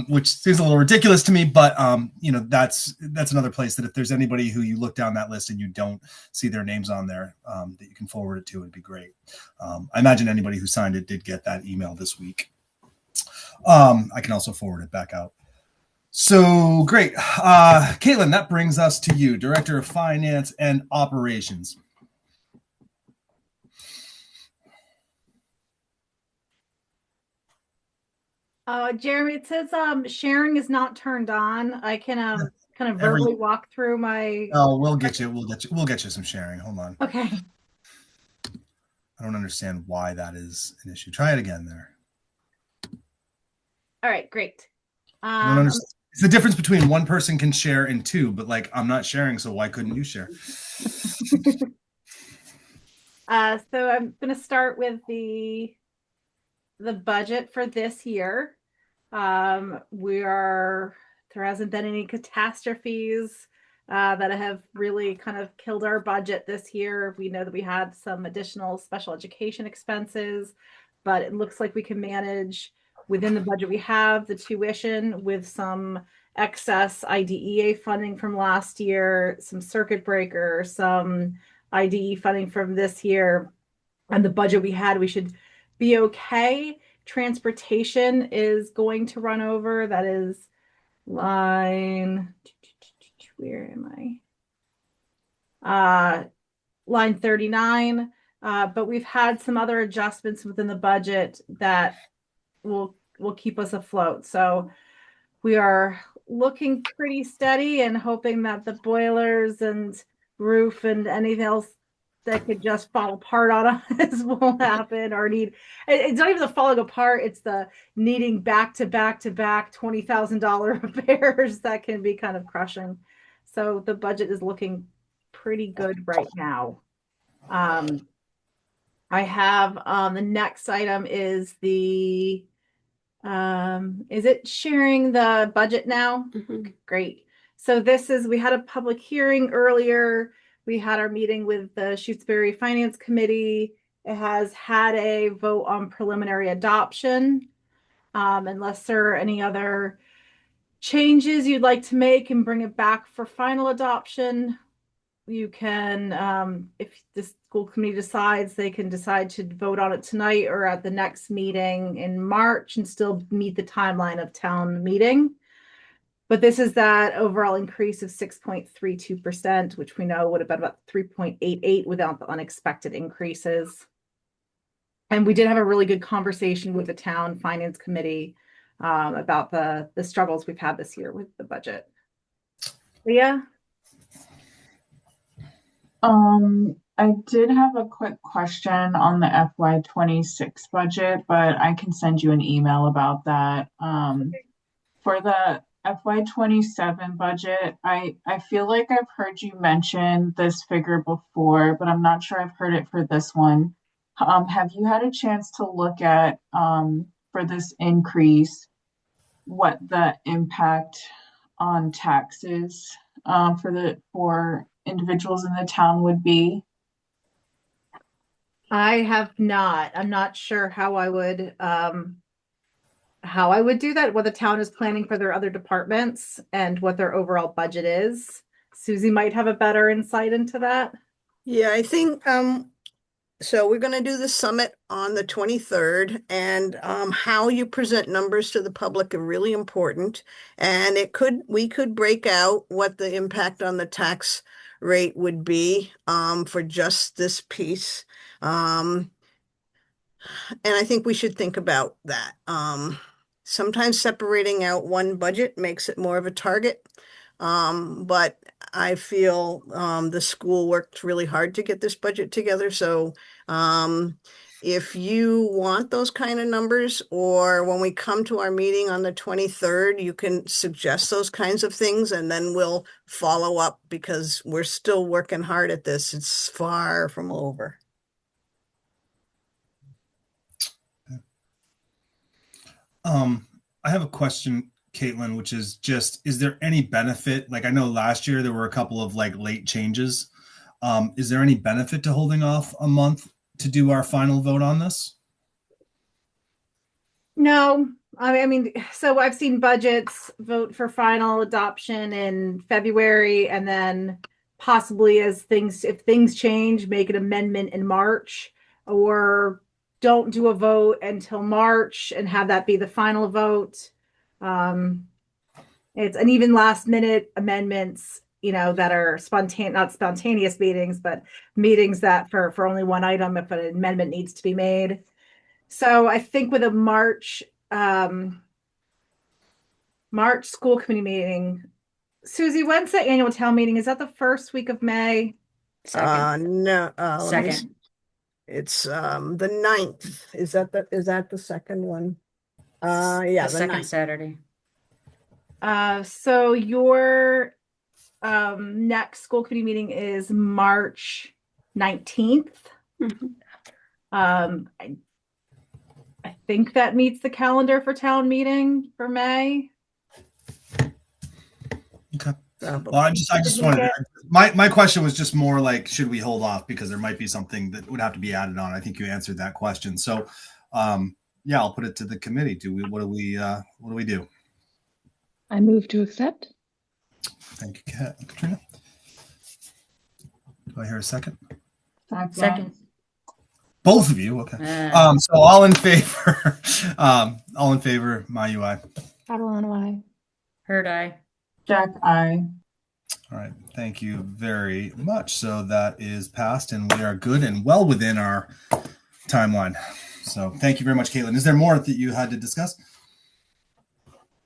S2: which seems a little ridiculous to me. But that's another place that if there's anybody who you look down that list and you don't see their names on there, that you can forward it to, would be great. I imagine anybody who signed it did get that email this week. I can also forward it back out. So great, Caitlin. That brings us to you, Director of Finance and Operations.
S1: Jeremy, it says sharing is not turned on. I can kind of verbally walk through my.
S2: Oh, we'll get you some sharing. Hold on.
S1: Okay.
S2: I don't understand why that is an issue. Try it again there.
S1: All right, great.
S2: It's the difference between one person can share and two, but like I'm not sharing, so why couldn't you share?
S1: So I'm going to start with the budget for this year. There hasn't been any catastrophes that have really kind of killed our budget this year. We know that we had some additional special education expenses, but it looks like we can manage within the budget we have the tuition with some excess IDEA funding from last year, some circuit breaker, some IDE funding from this year, and the budget we had, we should be okay. Transportation is going to run over. That is line, where am I? Line 39. But we've had some other adjustments within the budget that will keep us afloat. So we are looking pretty steady and hoping that the boilers and roof and anything else that could just fall apart on us won't happen, or it's not even the falling apart, it's the needing back to back $20,000 repairs that can be kind of crushing. So the budget is looking pretty good right now. I have the next item is is it sharing the budget now?
S5: Mhm.
S1: Great. So we had a public hearing earlier. We had our meeting with the Shutesbury Finance Committee. It has had a vote on preliminary adoption. Unless there are any other changes you'd like to make and bring it back for final adoption, you can, if the school committee decides, they can decide to vote on it tonight or at the next meeting in March and still meet the timeline of town meeting. But this is that overall increase of 6.32%, which we know would have been about 3.88 without the unexpected increases. And we did have a really good conversation with the town finance committee about the struggles we've had this year with the budget. Leah?
S9: I did have a quick question on the FY26 budget, but I can send you an email about that. For the FY27 budget, I feel like I've heard you mention this figure before, but I'm not sure I've heard it for this one. Have you had a chance to look at, for this increase, what the impact on taxes, for individuals in the town would be?
S1: I have not. I'm not sure how I would do that, what the town is planning for their other departments and what their overall budget is. Susie might have a better insight into that.
S6: Yeah, I think so we're going to do the summit on the 23rd, and how you present numbers to the public are really important. And we could break out what the impact on the tax rate would be for just this piece. And I think we should think about that. Sometimes separating out one budget makes it more of a target. But I feel the school worked really hard to get this budget together. So if you want those kind of numbers, or when we come to our meeting on the 23rd, you can suggest those kinds of things, and then we'll follow up because we're still working hard at this. It's far from over.
S2: I have a question, Caitlin, which is just, is there any benefit? Like, I know last year there were a couple of like late changes. Is there any benefit to holding off a month to do our final vote on this?
S1: No, I mean, so I've seen budgets vote for final adoption in February and then possibly if things change, make an amendment in March, or don't do a vote until March and have that be the final vote. It's an even last minute amendments, that are not spontaneous meetings, but meetings that for only one item if an amendment needs to be made. So I think with a March school committee meeting, Susie, when's the annual town meeting? Is that the first week of May?
S7: Second.
S6: No, let me see.
S7: Second.
S6: It's the 9th. Is that the second one? Yeah,
S7: The second
S6: 9th.
S7: Saturday.
S1: So your next school committee meeting is March 19th.
S5: Mhm.
S1: I think that meets the calendar for town meeting for May.
S2: Okay.
S6: Probably.
S2: Well, I just wanted my question was just more like, should we hold off because there might be something that would have to be added on. I think you answered that question. So, yeah, I'll put it to the committee. What do we do?
S3: I move to accept.
S2: Thank you, Katrina. Do I hear a second?
S7: Second.
S2: Both of you, okay. So all in favor, Mayu, aye.
S3: Adeline, aye.
S7: Heard I.
S9: Jack, I.
S2: All right, thank you very much. So that is passed, and we are good and well within our timeline. So thank you very much, Caitlin. Is there more that you had to discuss?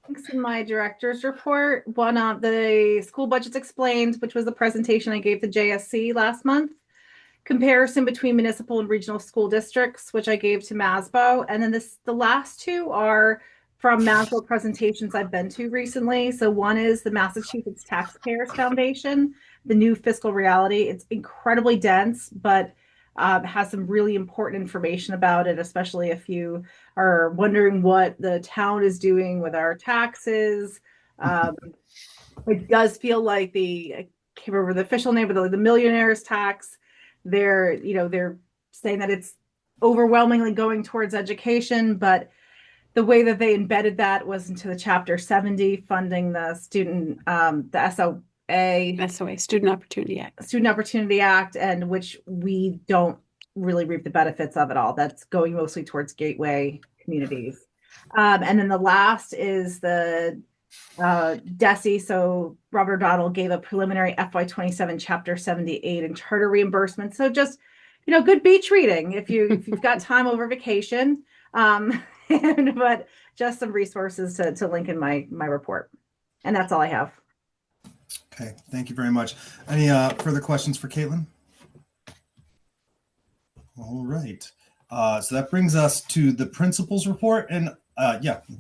S1: Thanks. In my director's report, one of the school budgets explained, which was the presentation I gave to JSC last month. Comparison between municipal and regional school districts, which I gave to MASBO. And then the last two are from MASBO presentations I've been to recently. So one is the Massachusetts Taxpayers Foundation, the new fiscal reality. It's incredibly dense, but has some really important information about it, especially if you are wondering what the town is doing with our taxes. It does feel like I can't remember the official name, but the millionaire's tax. They're saying that it's overwhelmingly going towards education, but the way that they embedded that was into the Chapter 70 funding the the
S5: SOA, Student Opportunity Act.
S1: Student Opportunity Act, and which we don't really reap the benefits of at all. That's going mostly towards gateway communities. And then the last is the DESE. So Robert O'Donnell gave a preliminary FY27 Chapter 78 and charter reimbursement. So just, good beach reading if you've got time over vacation. But just some resources to link in my report. And that's all I have.
S2: Okay, thank you very much. Any further questions for Caitlin? All right. So that brings us to the principal's report. And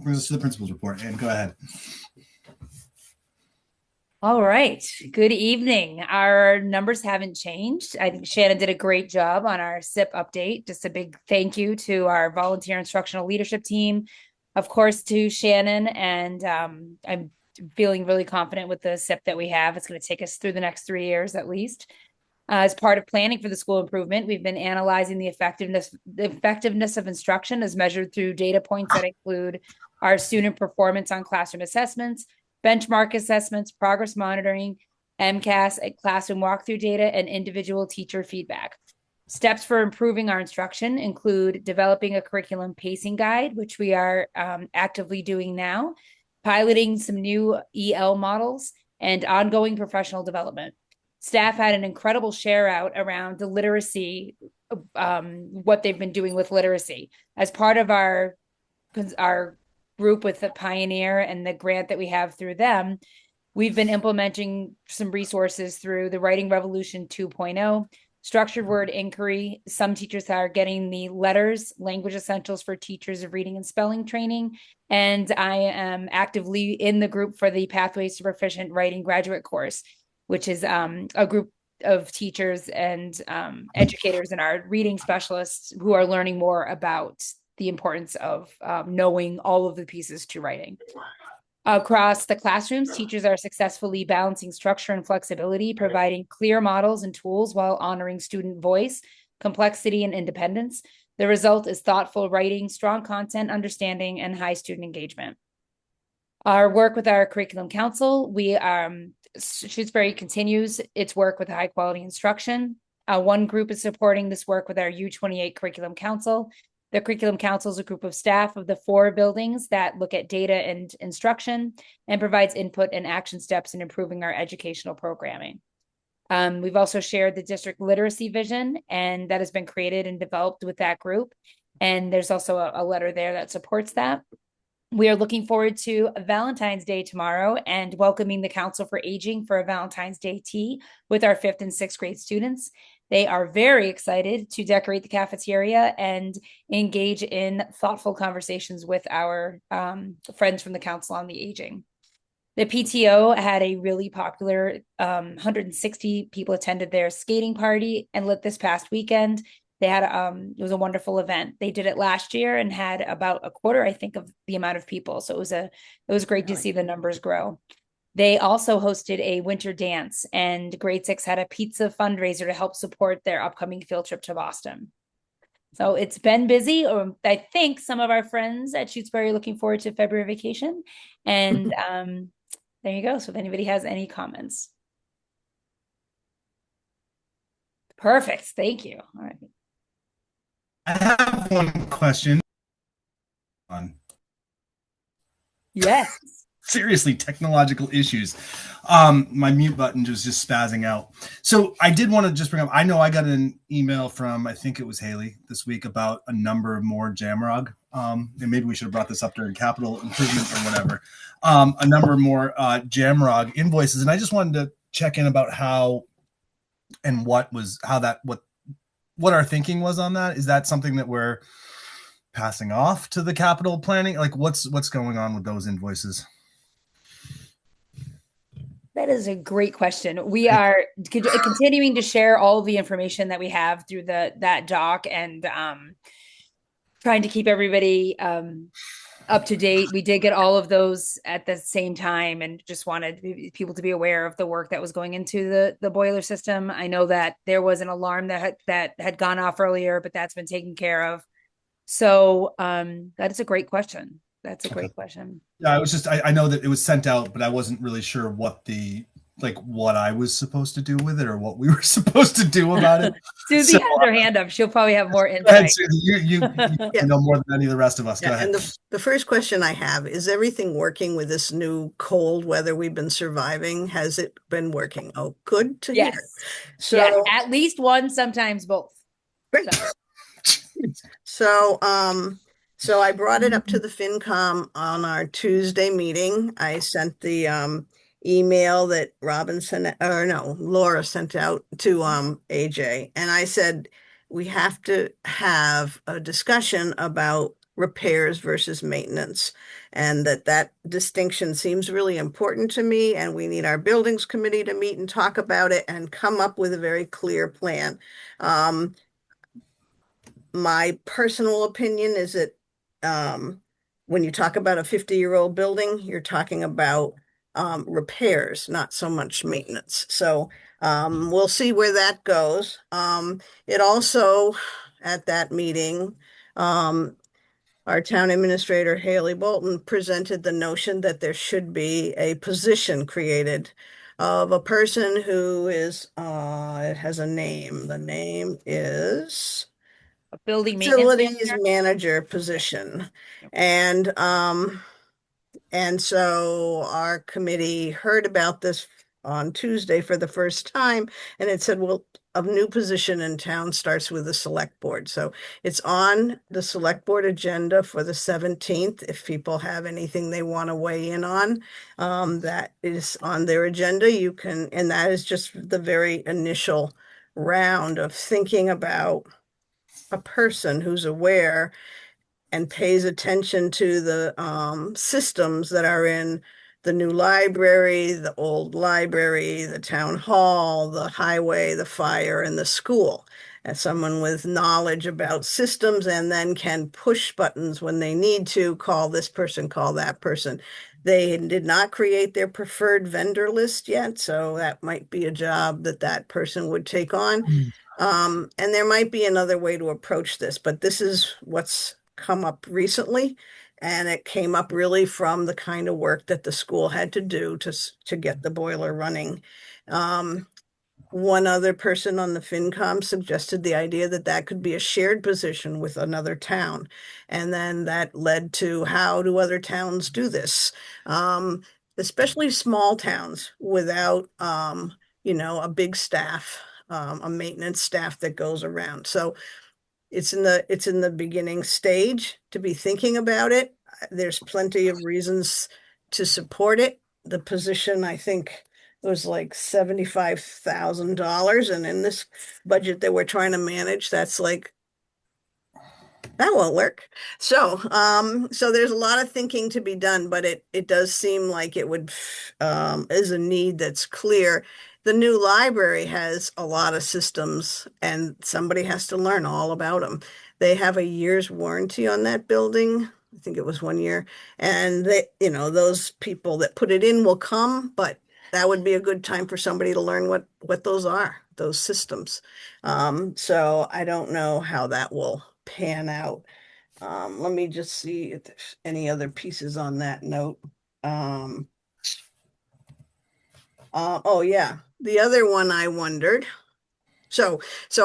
S2: brings us to the principal's report. And go ahead.
S8: All right. Good evening. Our numbers haven't changed. I think Shannon did a great job on our SIP update. Just a big thank you to our volunteer instructional leadership team, of course, to Shannon. And I'm feeling really confident with the SIP that we have. It's going to take us through the next 3 years at least. As part of planning for the school improvement, we've been analyzing the effectiveness of instruction as measured through data points that include our student performance on classroom assessments, benchmark assessments, progress monitoring, MCAS, classroom walkthrough data, and individual teacher feedback. Steps for improving our instruction include developing a curriculum pacing guide, which we are actively doing now, piloting some new EL models, and ongoing professional development. Staff had an incredible share out around the literacy, what they've been doing with literacy. As part of our group with the Pioneer and the grant that we have through them, we've been implementing some resources through the Writing Revolution 2.0, structured word inquiry. Some teachers are getting the letters, language essentials for teachers of reading and spelling training. And I am actively in the group for the Pathways to Proficient Writing graduate course, which is a group of teachers and educators and our reading specialists who are learning more about the importance of knowing all of the pieces to writing. Across the classrooms, teachers are successfully balancing structure and flexibility, providing clear models and tools while honoring student voice, complexity, and independence. The result is thoughtful writing, strong content understanding, and high student engagement. Our work with our curriculum council, Shutesbury continues its work with high quality instruction. One group is supporting this work with our U28 Curriculum Council. The Curriculum Council is a group of staff of the 4 buildings that look at data and instruction and provides input and action steps in improving our educational programming. We've also shared the district literacy vision, and that has been created and developed with that group. And there's also a letter there that supports that. We are looking forward to Valentine's Day tomorrow and welcoming the Council for Aging for a Valentine's Day tea with our 5th and 6th grade students. They are very excited to decorate the cafeteria and engage in thoughtful conversations with our friends from the Council on the Aging. The PTO had a really popular 160 people attended their skating party and this past weekend. They had it was a wonderful event. They did it last year and had about a quarter, I think, of the amount of people. So it was great to see the numbers grow. They also hosted a winter dance, and grade 6 had a pizza fundraiser to help support their upcoming field trip to Boston. So it's been busy. I think some of our friends at Shutesbury are looking forward to February vacation. And there you go. So if anybody has any comments. Perfect. Thank you. All right.
S2: I have one question.
S8: Yes.
S2: Seriously, technological issues. My mute button was just spazzing out. So I did want to just bring up, I know I got an email from, I think it was Haley this week about a number of more Jamrog. And maybe we should have brought this up during capital improvement or whatever. A number more Jamrog invoices. And I just wanted to check in about how and what our thinking was on that. Is that something that we're passing off to the capital planning? Like what's going on with those invoices?
S8: That is a great question. We are continuing to share all of the information that we have through that doc and trying to keep everybody up to date. We did get all of those at the same time and just wanted people to be aware of the work that was going into the boiler system. I know that there was an alarm that had gone off earlier, but that's been taken care of. So that is a great question. That's a great question.
S2: Yeah, I know that it was sent out, but I wasn't really sure what I was supposed to do with it or what we were supposed to do about it.
S8: Susie
S2: So,
S8: has her hand up. She'll probably have more
S2: go ahead,
S8: insight.
S2: Susie. You
S6: Yeah.
S2: know more than any of the rest of us. Go
S6: Yeah,
S2: ahead.
S6: and the first question I have, is everything working with this new cold weather we've been surviving? Has it been working? Oh, good to hear.
S8: Yes.
S6: So,
S8: Yeah, at least one, sometimes both.
S6: great. So, so I brought it up to the FinCom on our Tuesday meeting. I sent the email that Laura sent out to AJ, and I said we have to have a discussion about repairs versus maintenance, and that distinction seems really important to me, and we need our buildings committee to meet and talk about it and come up with a very clear plan. My personal opinion is that when you talk about a 50-year-old building, you're talking about repairs, not so much maintenance. So we'll see where that goes. It also, at that meeting, our town administrator, Haley Bolton, presented the notion that there should be a position created of a person who is, it has a name. The name is
S8: A building maintenance
S6: facilities
S8: manager.
S6: manager position. And so our committee heard about this on Tuesday for the first time, and it said, well, a new position in town starts with the select board. So it's on the select board agenda for the 17th. If people have anything they want to weigh in on, that is on their agenda. You can, and that is just the very initial round of thinking about a person who's aware and pays attention to the systems that are in the new library, the old library, the town hall, the highway, the fire, and the school. As someone with knowledge about systems and then can push buttons when they need to, call this person, call that person. They did not create their preferred vendor list yet, so that might be a job that that person would take on. And there might be another way to approach this, but this is what's come up recently. And it came up really from the kind of work that the school had to do to get the boiler running. One other person on the FinCom suggested the idea that that could be a shared position with another town. And then that led to how do other towns do this? Especially small towns without, a big staff, a maintenance staff that goes around. So it's in the beginning stage to be thinking about it. There's plenty of reasons to support it. The position, I think, was like $75,000. And in this budget that we're trying to manage, that's like, that won't work. So, so there's a lot of thinking to be done, but it does seem like it would, is a need that's clear. The new library has a lot of systems and somebody has to learn all about them. They have a year's warranty on that building. I think it was 1 year. And those people that put it in will come, but that would be a good time for somebody to learn what those are, those systems. So I don't know how that will pan out. Let me just see if there's any other pieces on that note. Oh yeah, the other one I wondered. So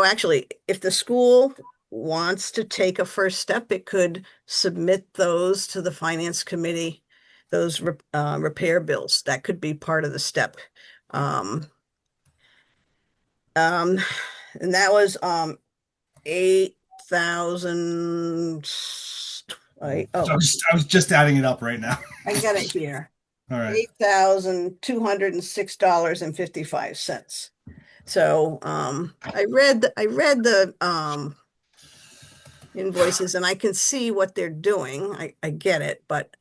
S6: actually, if the school wants to take a first step, it could submit those to the finance committee, those repair bills. That could be part of the step. And that was 8,000.
S2: I was just adding it up right now.
S6: I got it here.
S2: All right.
S6: $8,206.55. So I read the invoices and I can see what they're doing. I get it, but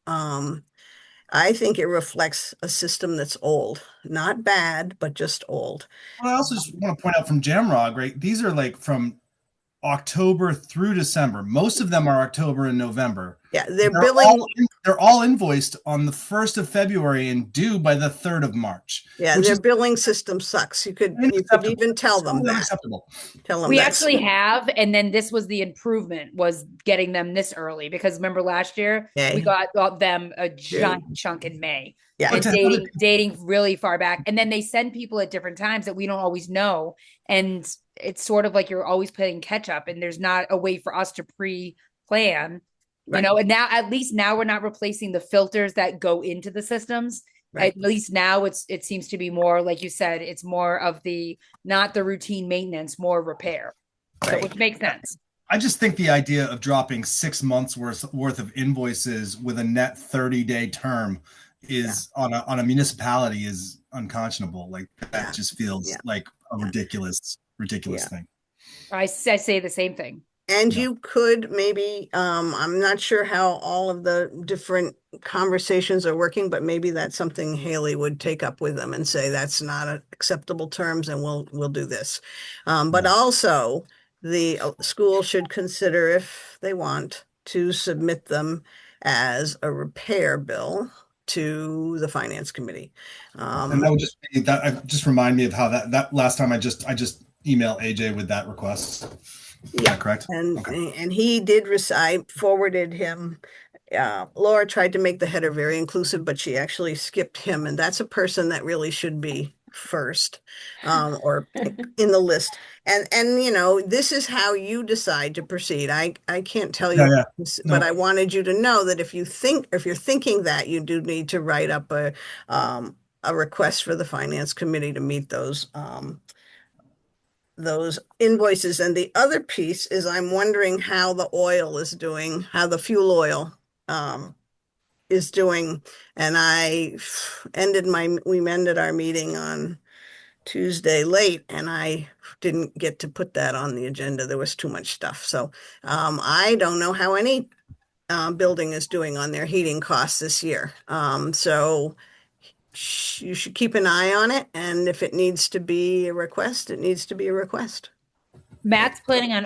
S6: I think it reflects a system that's old, not bad, but just old.
S2: Well, I also just want to point out from Jamrog, right? These are like from October through December. Most of them are October and November.
S6: Yeah, they're
S2: They're
S6: billing.
S2: they're all invoiced on the 1st of February and due by the 3rd of March,
S6: Yeah,
S2: which
S6: their
S2: is
S6: billing system sucks. You could even tell them that.
S2: unacceptable.
S6: Tell them
S8: We
S6: that's
S8: actually have, and then this was the improvement, was getting them this early, because remember last year we
S6: okay.
S8: got them a giant chunk in May.
S6: Yeah.
S8: And
S2: But to have it-
S8: dating really far back. And then they send people at different times that we don't always know. And it's sort of like you're always playing catch up, and there's not a way for us to pre-plan,
S6: Right.
S8: and now at least now we're not replacing the filters that go into the systems.
S6: Right.
S8: At least now it seems to be more, like you said, it's more of the, not the routine maintenance, more repair. So,
S6: Right.
S8: which makes sense.
S2: I just think the idea of dropping 6 months worth of invoices with a net 30-day term is on a municipality is unconscionable. Like that just feels like a ridiculous thing.
S8: I say the same thing.
S6: And
S2: Yeah.
S6: you could maybe, I'm not sure how all of the different conversations are working, but maybe that's something Haley would take up with them and say that's not acceptable terms, and we'll do this. But also the school should consider, if they want, to submit them as a repair bill to the finance committee.
S2: And that would just be that. Just remind me of how that last time I just emailed AJ with that request. Is that correct?
S6: And
S2: Okay.
S6: and he did I forwarded him. Laura tried to make the header very inclusive, but she actually skipped him, and that's a person that really should be first, or in the list. And this is how you decide to proceed. I can't tell you, but I wanted you to know that if you're thinking that, you do need to write up a request for the finance committee to meet those invoices. And the other piece is, I'm wondering how the oil is doing, how the fuel oil is doing. And we ended our meeting on Tuesday late, and I didn't get to put that on the agenda. There was too much stuff. So I don't know how any building is doing on their heating costs this year. So you should keep an eye on it, and if it needs to be a request, it needs to be a request.
S8: Matt's planning on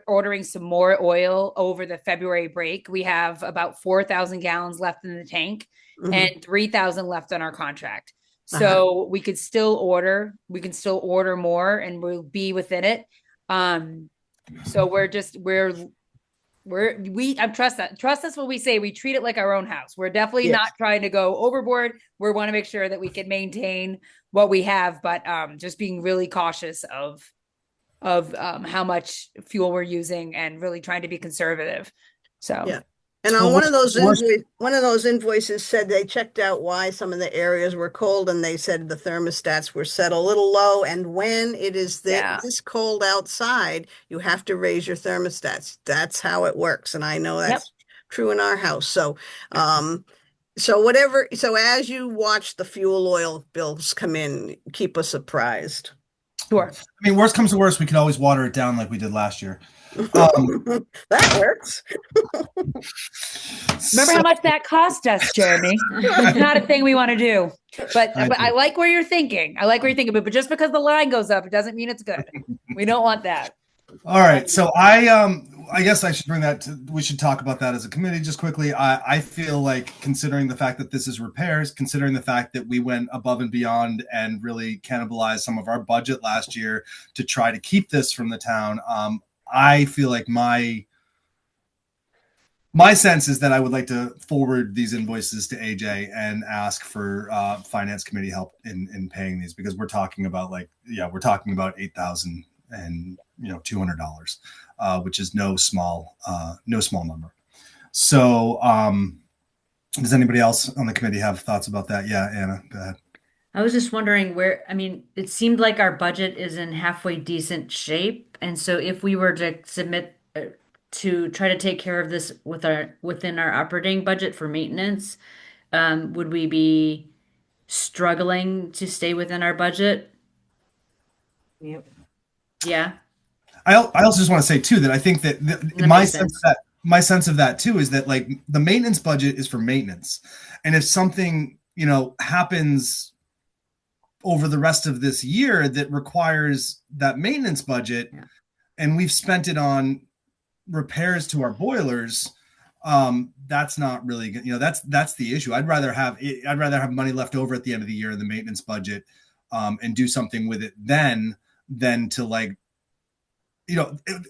S8: ordering some more oil over the February break. We have about 4,000 gallons left in the tank, and 3,000 left on our contract. So we could still order. We can still order more, and we'll be within it. So trust us when we say we treat it like our own house. We're definitely not trying to go overboard. We want to make sure that we can maintain what we have, but just being really cautious of how much fuel we're using, and really trying to be conservative. So
S6: yeah. And on one of those invoices said they checked out why some of the areas were cold, and they said the thermostats were set a little low. And when it is this cold outside, you have to raise your thermostats. That's how it works. And I know that's true in our house. So, so as you watch the fuel oil bills come in, keep us apprised.
S8: Sure.
S2: I mean, worst comes to worst, we could always water it down like we did last year.
S6: That works.
S8: Remember how much that cost us, Jeremy? It's not a thing we want to do. But I like where you're thinking. But just because the line goes up, it doesn't mean it's good. We don't want that.
S2: All right. So I guess I should bring that we should talk about that as a committee just quickly. I feel like, considering the fact that this is repairs, considering the fact that we went above and beyond and really cannibalized some of our budget last year to try to keep this from the town, I feel like my sense is that I would like to forward these invoices to AJ and ask for finance committee help in paying these, because we're talking about $8,000 and $200, which is no small number. So does anybody else on the committee have thoughts about that? Yeah, Anna, go ahead.
S7: I was just wondering it seemed like our budget is in halfway decent shape. And so if we were to submit to try to take care of this within our operating budget for maintenance, would we be struggling to stay within our budget?
S8: Yep.
S7: Yeah.
S2: I also just want to say too that I think that my sense of that too is that like the maintenance budget is for maintenance, and if something happens over the rest of this year that requires that maintenance budget,
S7: Yeah.
S2: and we've spent it on repairs to our boilers, that's not really good. That's the issue. I'd rather have money left over at the end of the year in the maintenance budget, and do something with it than to like,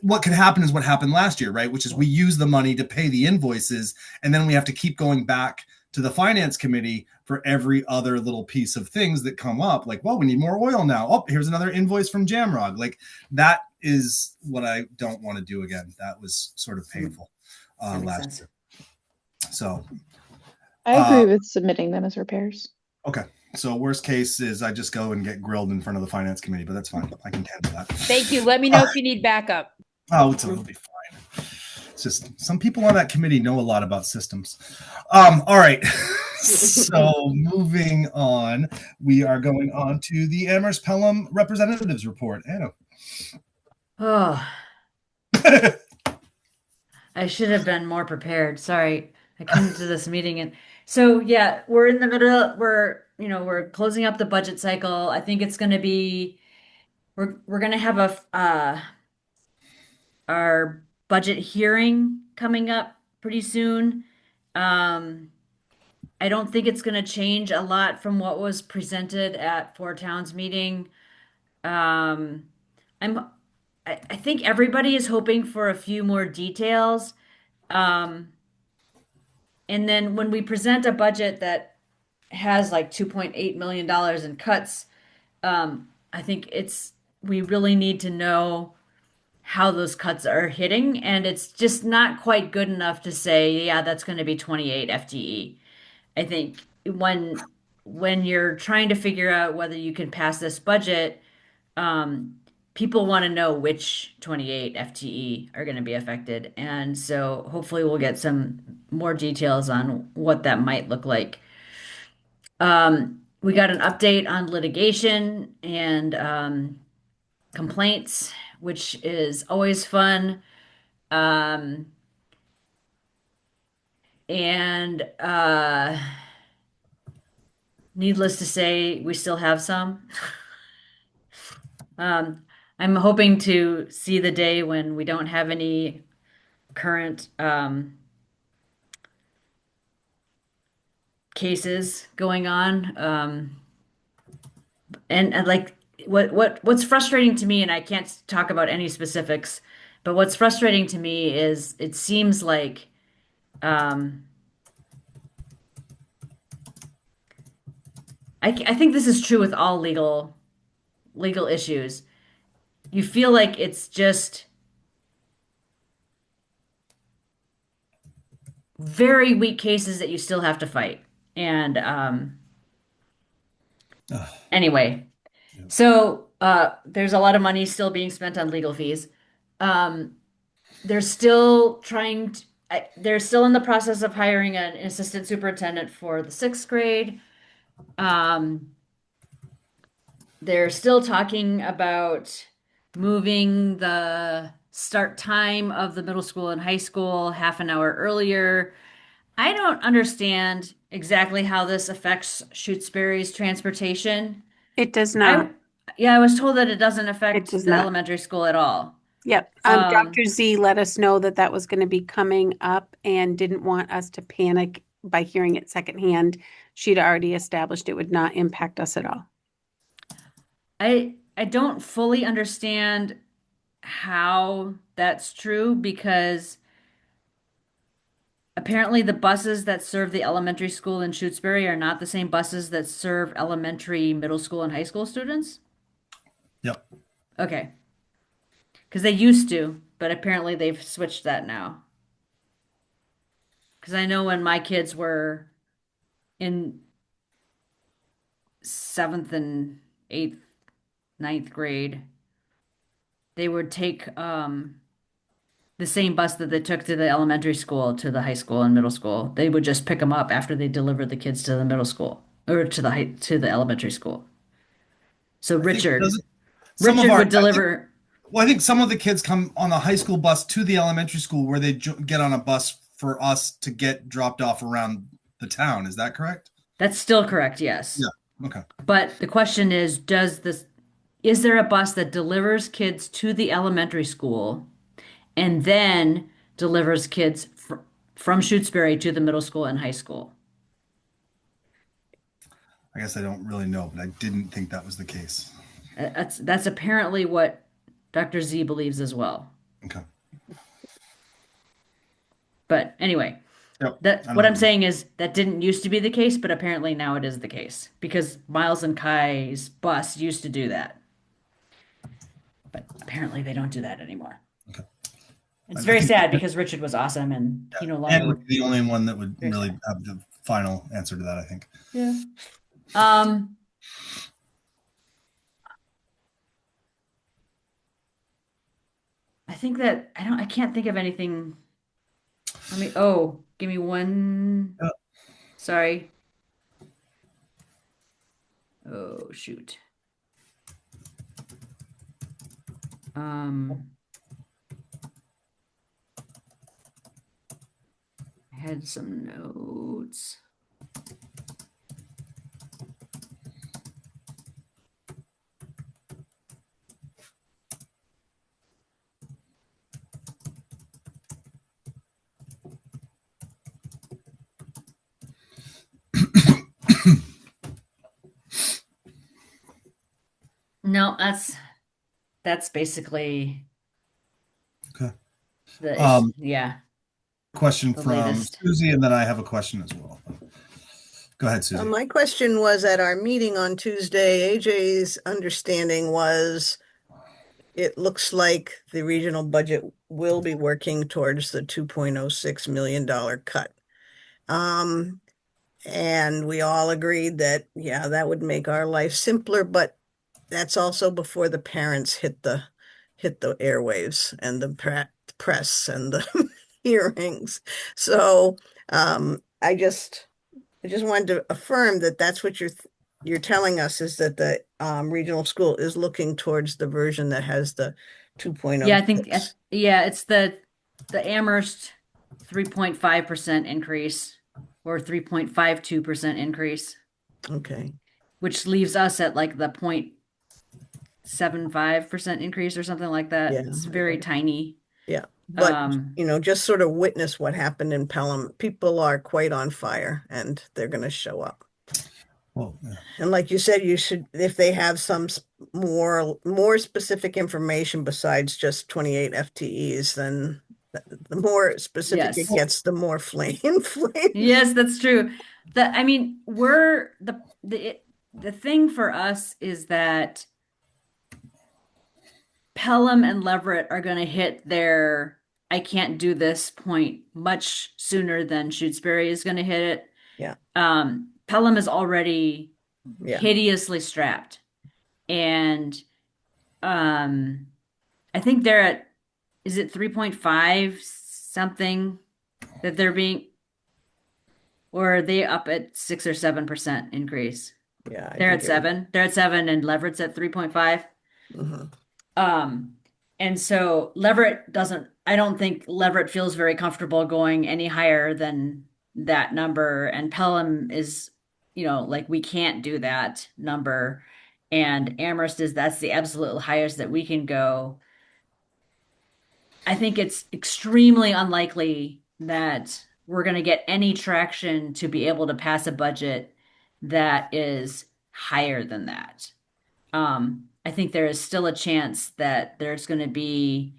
S2: what could happen is what happened last year, right? Which is we use the money to pay the invoices, and then we have to keep going back to the finance committee for every other little piece of things that come up. Like, well, we need more oil now. Oh, here's another invoice from Jamrog. Like, that is what I don't want to do again. That was sort of painful
S7: That makes
S2: last
S7: sense.
S2: year. So,
S3: I agree with submitting them as repairs.
S2: okay. So worst case is I just go and get grilled in front of the finance committee, but that's fine. I can handle that.
S8: Thank you. Let me know if you need backup.
S2: Oh, it'll be fine. It's just some people on that committee know a lot about systems. All right. So moving on, we are going on to the Amherst Pelham representatives report. Anna.
S7: Oh, I should have been more prepared. Sorry. I came to this meeting and so yeah, we're in the middle, we're closing up the budget cycle. I think it's going to be we're going to have our budget hearing coming up pretty soon. I don't think it's going to change a lot from what was presented at Four Towns meeting. Um, I'm I think everybody is hoping for a few more details. Um, and then when we present a budget that has like $2.8 million in cuts, I think we really need to know how those cuts are hitting. And it's just not quite good enough to say, yeah, that's going to be 28 FTE. I think when you're trying to figure out whether you can pass this budget, people want to know which 28 FTE are going to be affected. And so hopefully we'll get some more details on what that might look like. We got an update on litigation and complaints, which is always fun. Um, and needless to say, we still have some. I'm hoping to see the day when we don't have any current cases going on. And like what's frustrating to me, and I can't talk about any specifics, but what's frustrating to me is it seems like um, I think this is true with all legal issues. You feel like it's just very weak cases that you still have to fight. And anyway, so there's a lot of money still being spent on legal fees. Um, they're still they're still in the process of hiring an assistant superintendent for the sixth grade. Um, they're still talking about moving the start time of the middle school and high school half an hour earlier. I don't understand exactly how this affects Shutesbury's transportation.
S5: It does not.
S7: Yeah, I was told that it doesn't affect
S5: does
S7: the
S5: not.
S7: elementary school at all.
S5: Yep. Dr. Z let us know that that was going to be coming up and didn't want us to panic by hearing it secondhand. She'd already established it would not impact us at all.
S7: I don't fully understand how that's true because apparently the buses that serve the elementary school in Shutesbury are not the same buses that serve elementary, middle school, and high school students.
S2: Yep.
S7: Okay. Because they used to, but apparently they've switched that now. Because I know when my kids were in seventh and eighth, ninth grade, they would take the same bus that they took to the elementary school to the high school and middle school. They would just pick them up after they delivered the kids to the middle school or to the elementary school. So
S2: I think
S7: Richard
S2: some of
S7: Richard
S2: our,
S7: would deliver.
S2: Well, I think some of the kids come on the high school bus to the elementary school where they get on a bus for us to get dropped off around the town. Is that correct?
S7: That's still correct, yes.
S2: Yeah. Okay.
S7: But the question is, is there a bus that delivers kids to the elementary school and then delivers kids from Shutesbury to the middle school and high school?
S2: I guess I don't really know, but I didn't think that was the case.
S7: That's apparently what Dr. Z believes as well.
S2: Okay.
S7: But anyway,
S2: Yep.
S7: what I'm saying is that didn't used to be the case, but apparently now it is the case because Miles and Kai's bus used to do that. But apparently they don't do that anymore.
S2: Okay.
S7: It's very sad because Richard was awesome and he no longer
S2: and would be the only one that would really have the final answer to that, I think.
S7: Yeah. I think that I can't think of anything. Give me one. Sorry. Oh, shoot. I had some notes. No, that's basically
S2: okay.
S7: Yeah.
S2: Question
S7: The
S2: from
S7: latest.
S2: Susie, and then I have a question as well. Go ahead, Susie.
S6: My question was at our meeting on Tuesday, AJ's understanding was it looks like the regional budget will be working towards the $2.06 million cut. And we all agreed that, yeah, that would make our life simpler, but that's also before the parents hit the airwaves and the press and the hearings. So I just wanted to affirm that that's what you're telling us is that the regional school is looking towards the version that has the 2.0.
S7: Yeah, I think it's the Amherst 3.5% increase or 3.52% increase,
S6: Okay.
S7: which leaves us at like the 0.75% increase or something like that.
S6: Yeah.
S7: It's very tiny.
S6: Yeah. But just sort of witness what happened in Pelham. People are quite on fire and they're going to show up.
S2: Well, yeah.
S6: And like you said, you should, if they have some more specific information besides just 28 FTEs, then the more specific it gets, the more inflamed.
S7: Yes, that's true. We're the thing for us is that Pelham and Leverett are going to hit their I can't do this point much sooner than Shutesbury is going to hit it.
S6: Yeah.
S7: Pelham is already hideously strapped. And I think they're at, is it 3.5 something that they're being, or are they up at 6 or 7% increase?
S6: Yeah.
S7: They're at 7. They're at 7 and Leverett's at 3.5. And so I don't think Leverett feels very comfortable going any higher than that number. And Pelham is, like we can't do that number. And Amherst that's the absolute highest that we can go. I think it's extremely unlikely that we're going to get any traction to be able to pass a budget that is higher than that. I think there is still a chance that there's going to be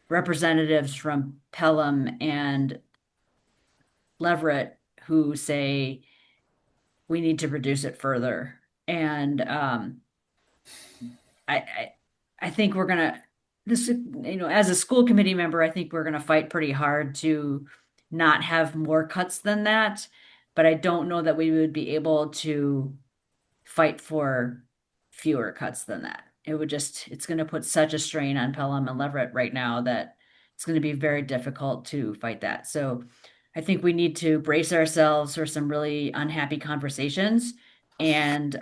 S7: representatives from Pelham and Leverett who say we need to reduce it further. And I think we're gonna as a school committee member, I think we're gonna fight pretty hard to not have more cuts than that. But I don't know that we would be able to fight for fewer cuts than that. It's going to put such a strain on Pelham and Leverett right now that it's going to be very difficult to fight that. So I think we need to brace ourselves for some really unhappy conversations and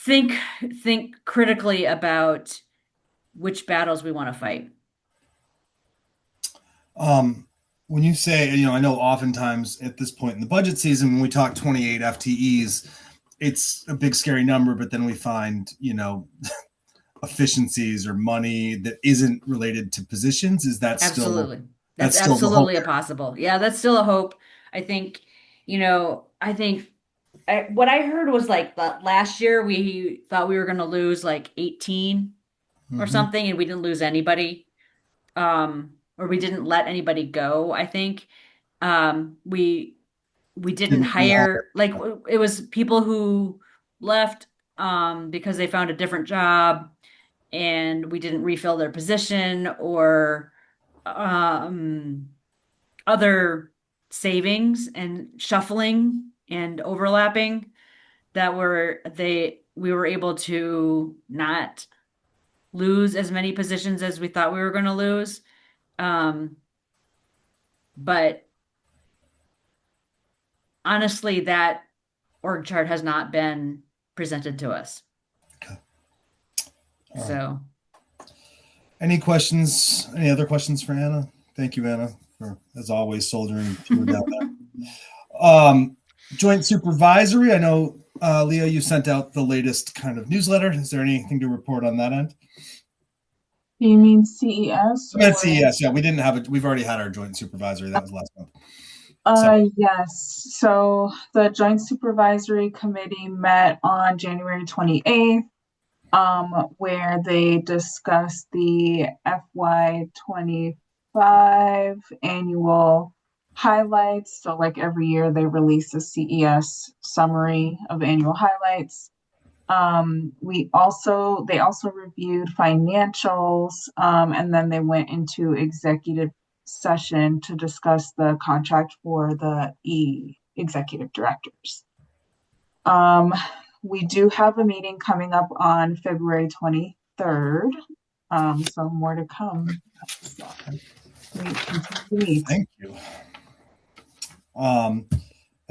S7: think critically about which battles we want to fight.
S2: When you say, you know, I know oftentimes at this point in the budget season, when we talk 28 FTEs, it's a big scary number, but then we find, you know, efficiencies or money that isn't related to positions. Is that
S7: Absolutely.
S2: still
S7: That's
S2: still the hope?
S7: absolutely a possible. Yeah, that's still a hope. I think, what I heard was like that last year we thought we were going to lose like 18 or
S2: Mhm.
S7: something, and we didn't lose anybody. Or we didn't let anybody go, I think. We didn't
S2: Didn't rehire.
S7: hire, like it was people who left because they found a different job, and we didn't refill their position, or other savings and shuffling and overlapping that we were able to not lose as many positions as we thought we were going to lose. Um, but honestly, that org chart has not been presented to us.
S2: Okay. All right.
S7: So,
S2: Any questions? Any other questions for Anna? Thank you, Anna, for as always soldiering through down there. Joint supervisory. I know, Leah, you sent out the latest kind of newsletter. Is there anything to report on that end?
S9: You mean CES?
S2: At CES, yeah, we didn't have it. We've already had our joint supervisory. That was last month.
S9: Yes. So the Joint Supervisory Committee met on January 28th, where they discussed the FY25 annual highlights. So like every year they release a CES summary of annual highlights. They also reviewed financials, and then they went into executive session to discuss the contract for the executive directors. We do have a meeting coming up on February 23rd. So more to come.
S2: Thank you. And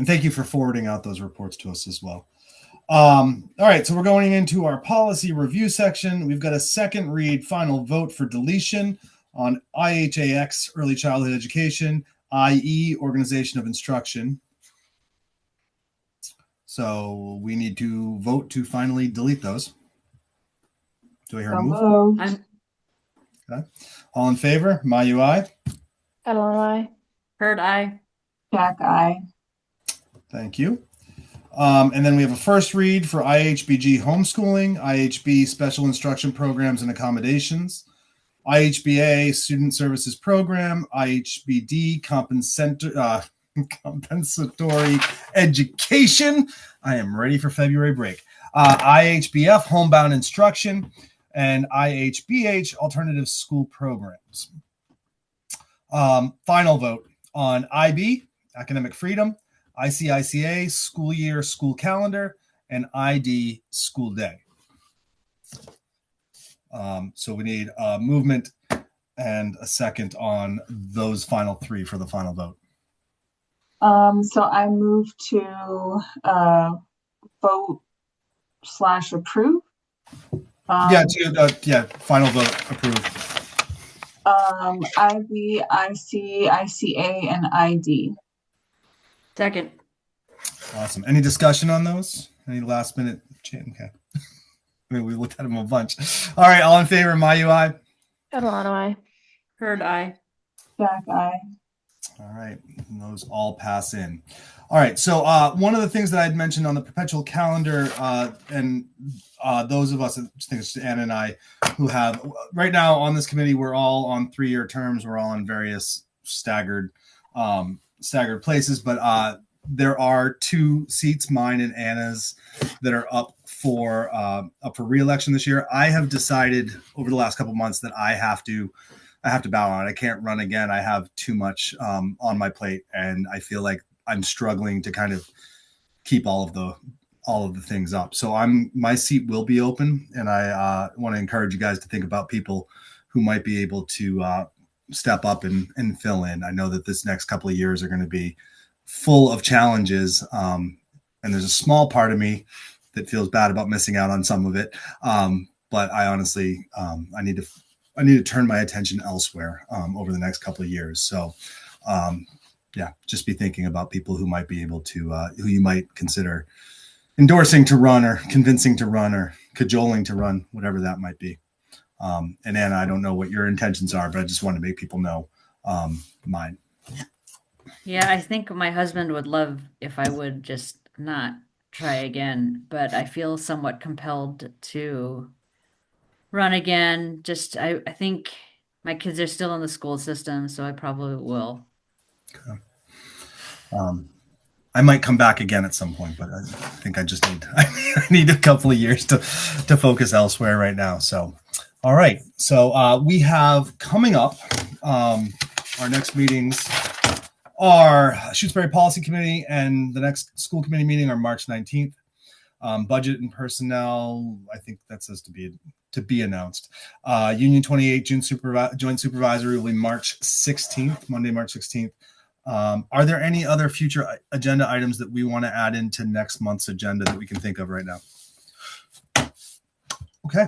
S2: thank you for forwarding out those reports to us as well. All right, so we're going into our policy review section. We've got a second read final vote for deletion on IHAX, early childhood education, IE, organization of instruction. So we need to vote to finally delete those. Do I hear a move? Okay. All in favor? Mayu, aye.
S3: Edelon, aye.
S7: Heard aye.
S9: Jack, aye.
S2: Thank you. And then we have a first read for IHBG homeschooling, IHB special instruction programs and accommodations, IHBA student services program, IHBD compensatory education. I am ready for February break. IHBF homebound instruction, and IHBH alternative school programs. Final vote on IB, academic freedom, ICICA, school year, school calendar, and ID, school day. So we need a movement and a second on those final three for the final vote.
S9: So I move to vote/approve.
S2: Final vote approved.
S9: IB, IC, ICA, and ID.
S7: Second.
S2: Awesome. Any discussion on those? Any last minute? Okay. I mean, we looked at them a bunch. All right. All in favor? Mayu, aye.
S3: Edelon, aye.
S7: Heard aye.
S9: Jack, aye.
S2: All right. And those all pass in. All right. So one of the things that I'd mentioned on the perpetual calendar, and those of us, I think it's Anna and I, who have right now on this committee, we're all on 3-year terms. We're all on various staggered places, but there are 2 seats, mine and Anna's, that are up for re-election this year. I have decided over the last couple of months that I have to bow on it. I can't run again. I have too much on my plate, and I feel like I'm struggling to kind of keep all of the things up. So my seat will be open, and I want to encourage you guys to think about people who might be able to step up and fill in. I know that this next couple of years are going to be full of challenges, and there's a small part of me that feels bad about missing out on some of it. But I honestly, I need to turn my attention elsewhere over the next couple of years. So, yeah, just be thinking about people who might be able to, who you might consider endorsing to run, or convincing to run, or cajoling to run, whatever that might be. And Anna, I don't know what your intentions are, but I just want to make people know mine.
S7: Yeah, I think my husband would love if I would just not try again, but I feel somewhat compelled to run again. Just I think my kids are still in the school system, so I probably will.
S2: Okay. I might come back again at some point, but I think I just need I need a couple of years to focus elsewhere right now. So, all right. So we have coming up our next meetings are Shutesbury Policy Committee, and the next school committee meeting are March 19th. Budget and personnel, I think that says to be announced. Union 28 joint supervisory will be March 16th, Monday, March 16th. Are there any other future agenda items that we want to add into next month's agenda that we can think of right now? Okay,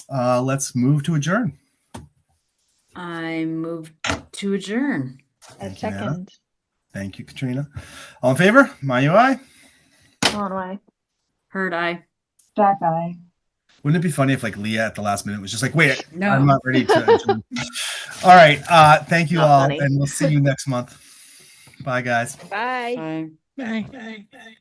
S2: let's move to adjourn.
S7: I move to adjourn.
S3: A second.
S2: Thank you, Katrina. All in favor? Mayu, aye.
S3: On
S7: Heard I.
S9: Jack, I.
S2: Wouldn't it be funny if like Leah at the last minute was just like, wait,
S7: No.
S2: I'm not ready to adjourn. All right. Thank you
S3: Not
S2: all.
S3: funny.
S2: And we'll see you next month. Bye, guys.
S5: Bye.
S7: Bye.
S4: Bye. Bye. Bye.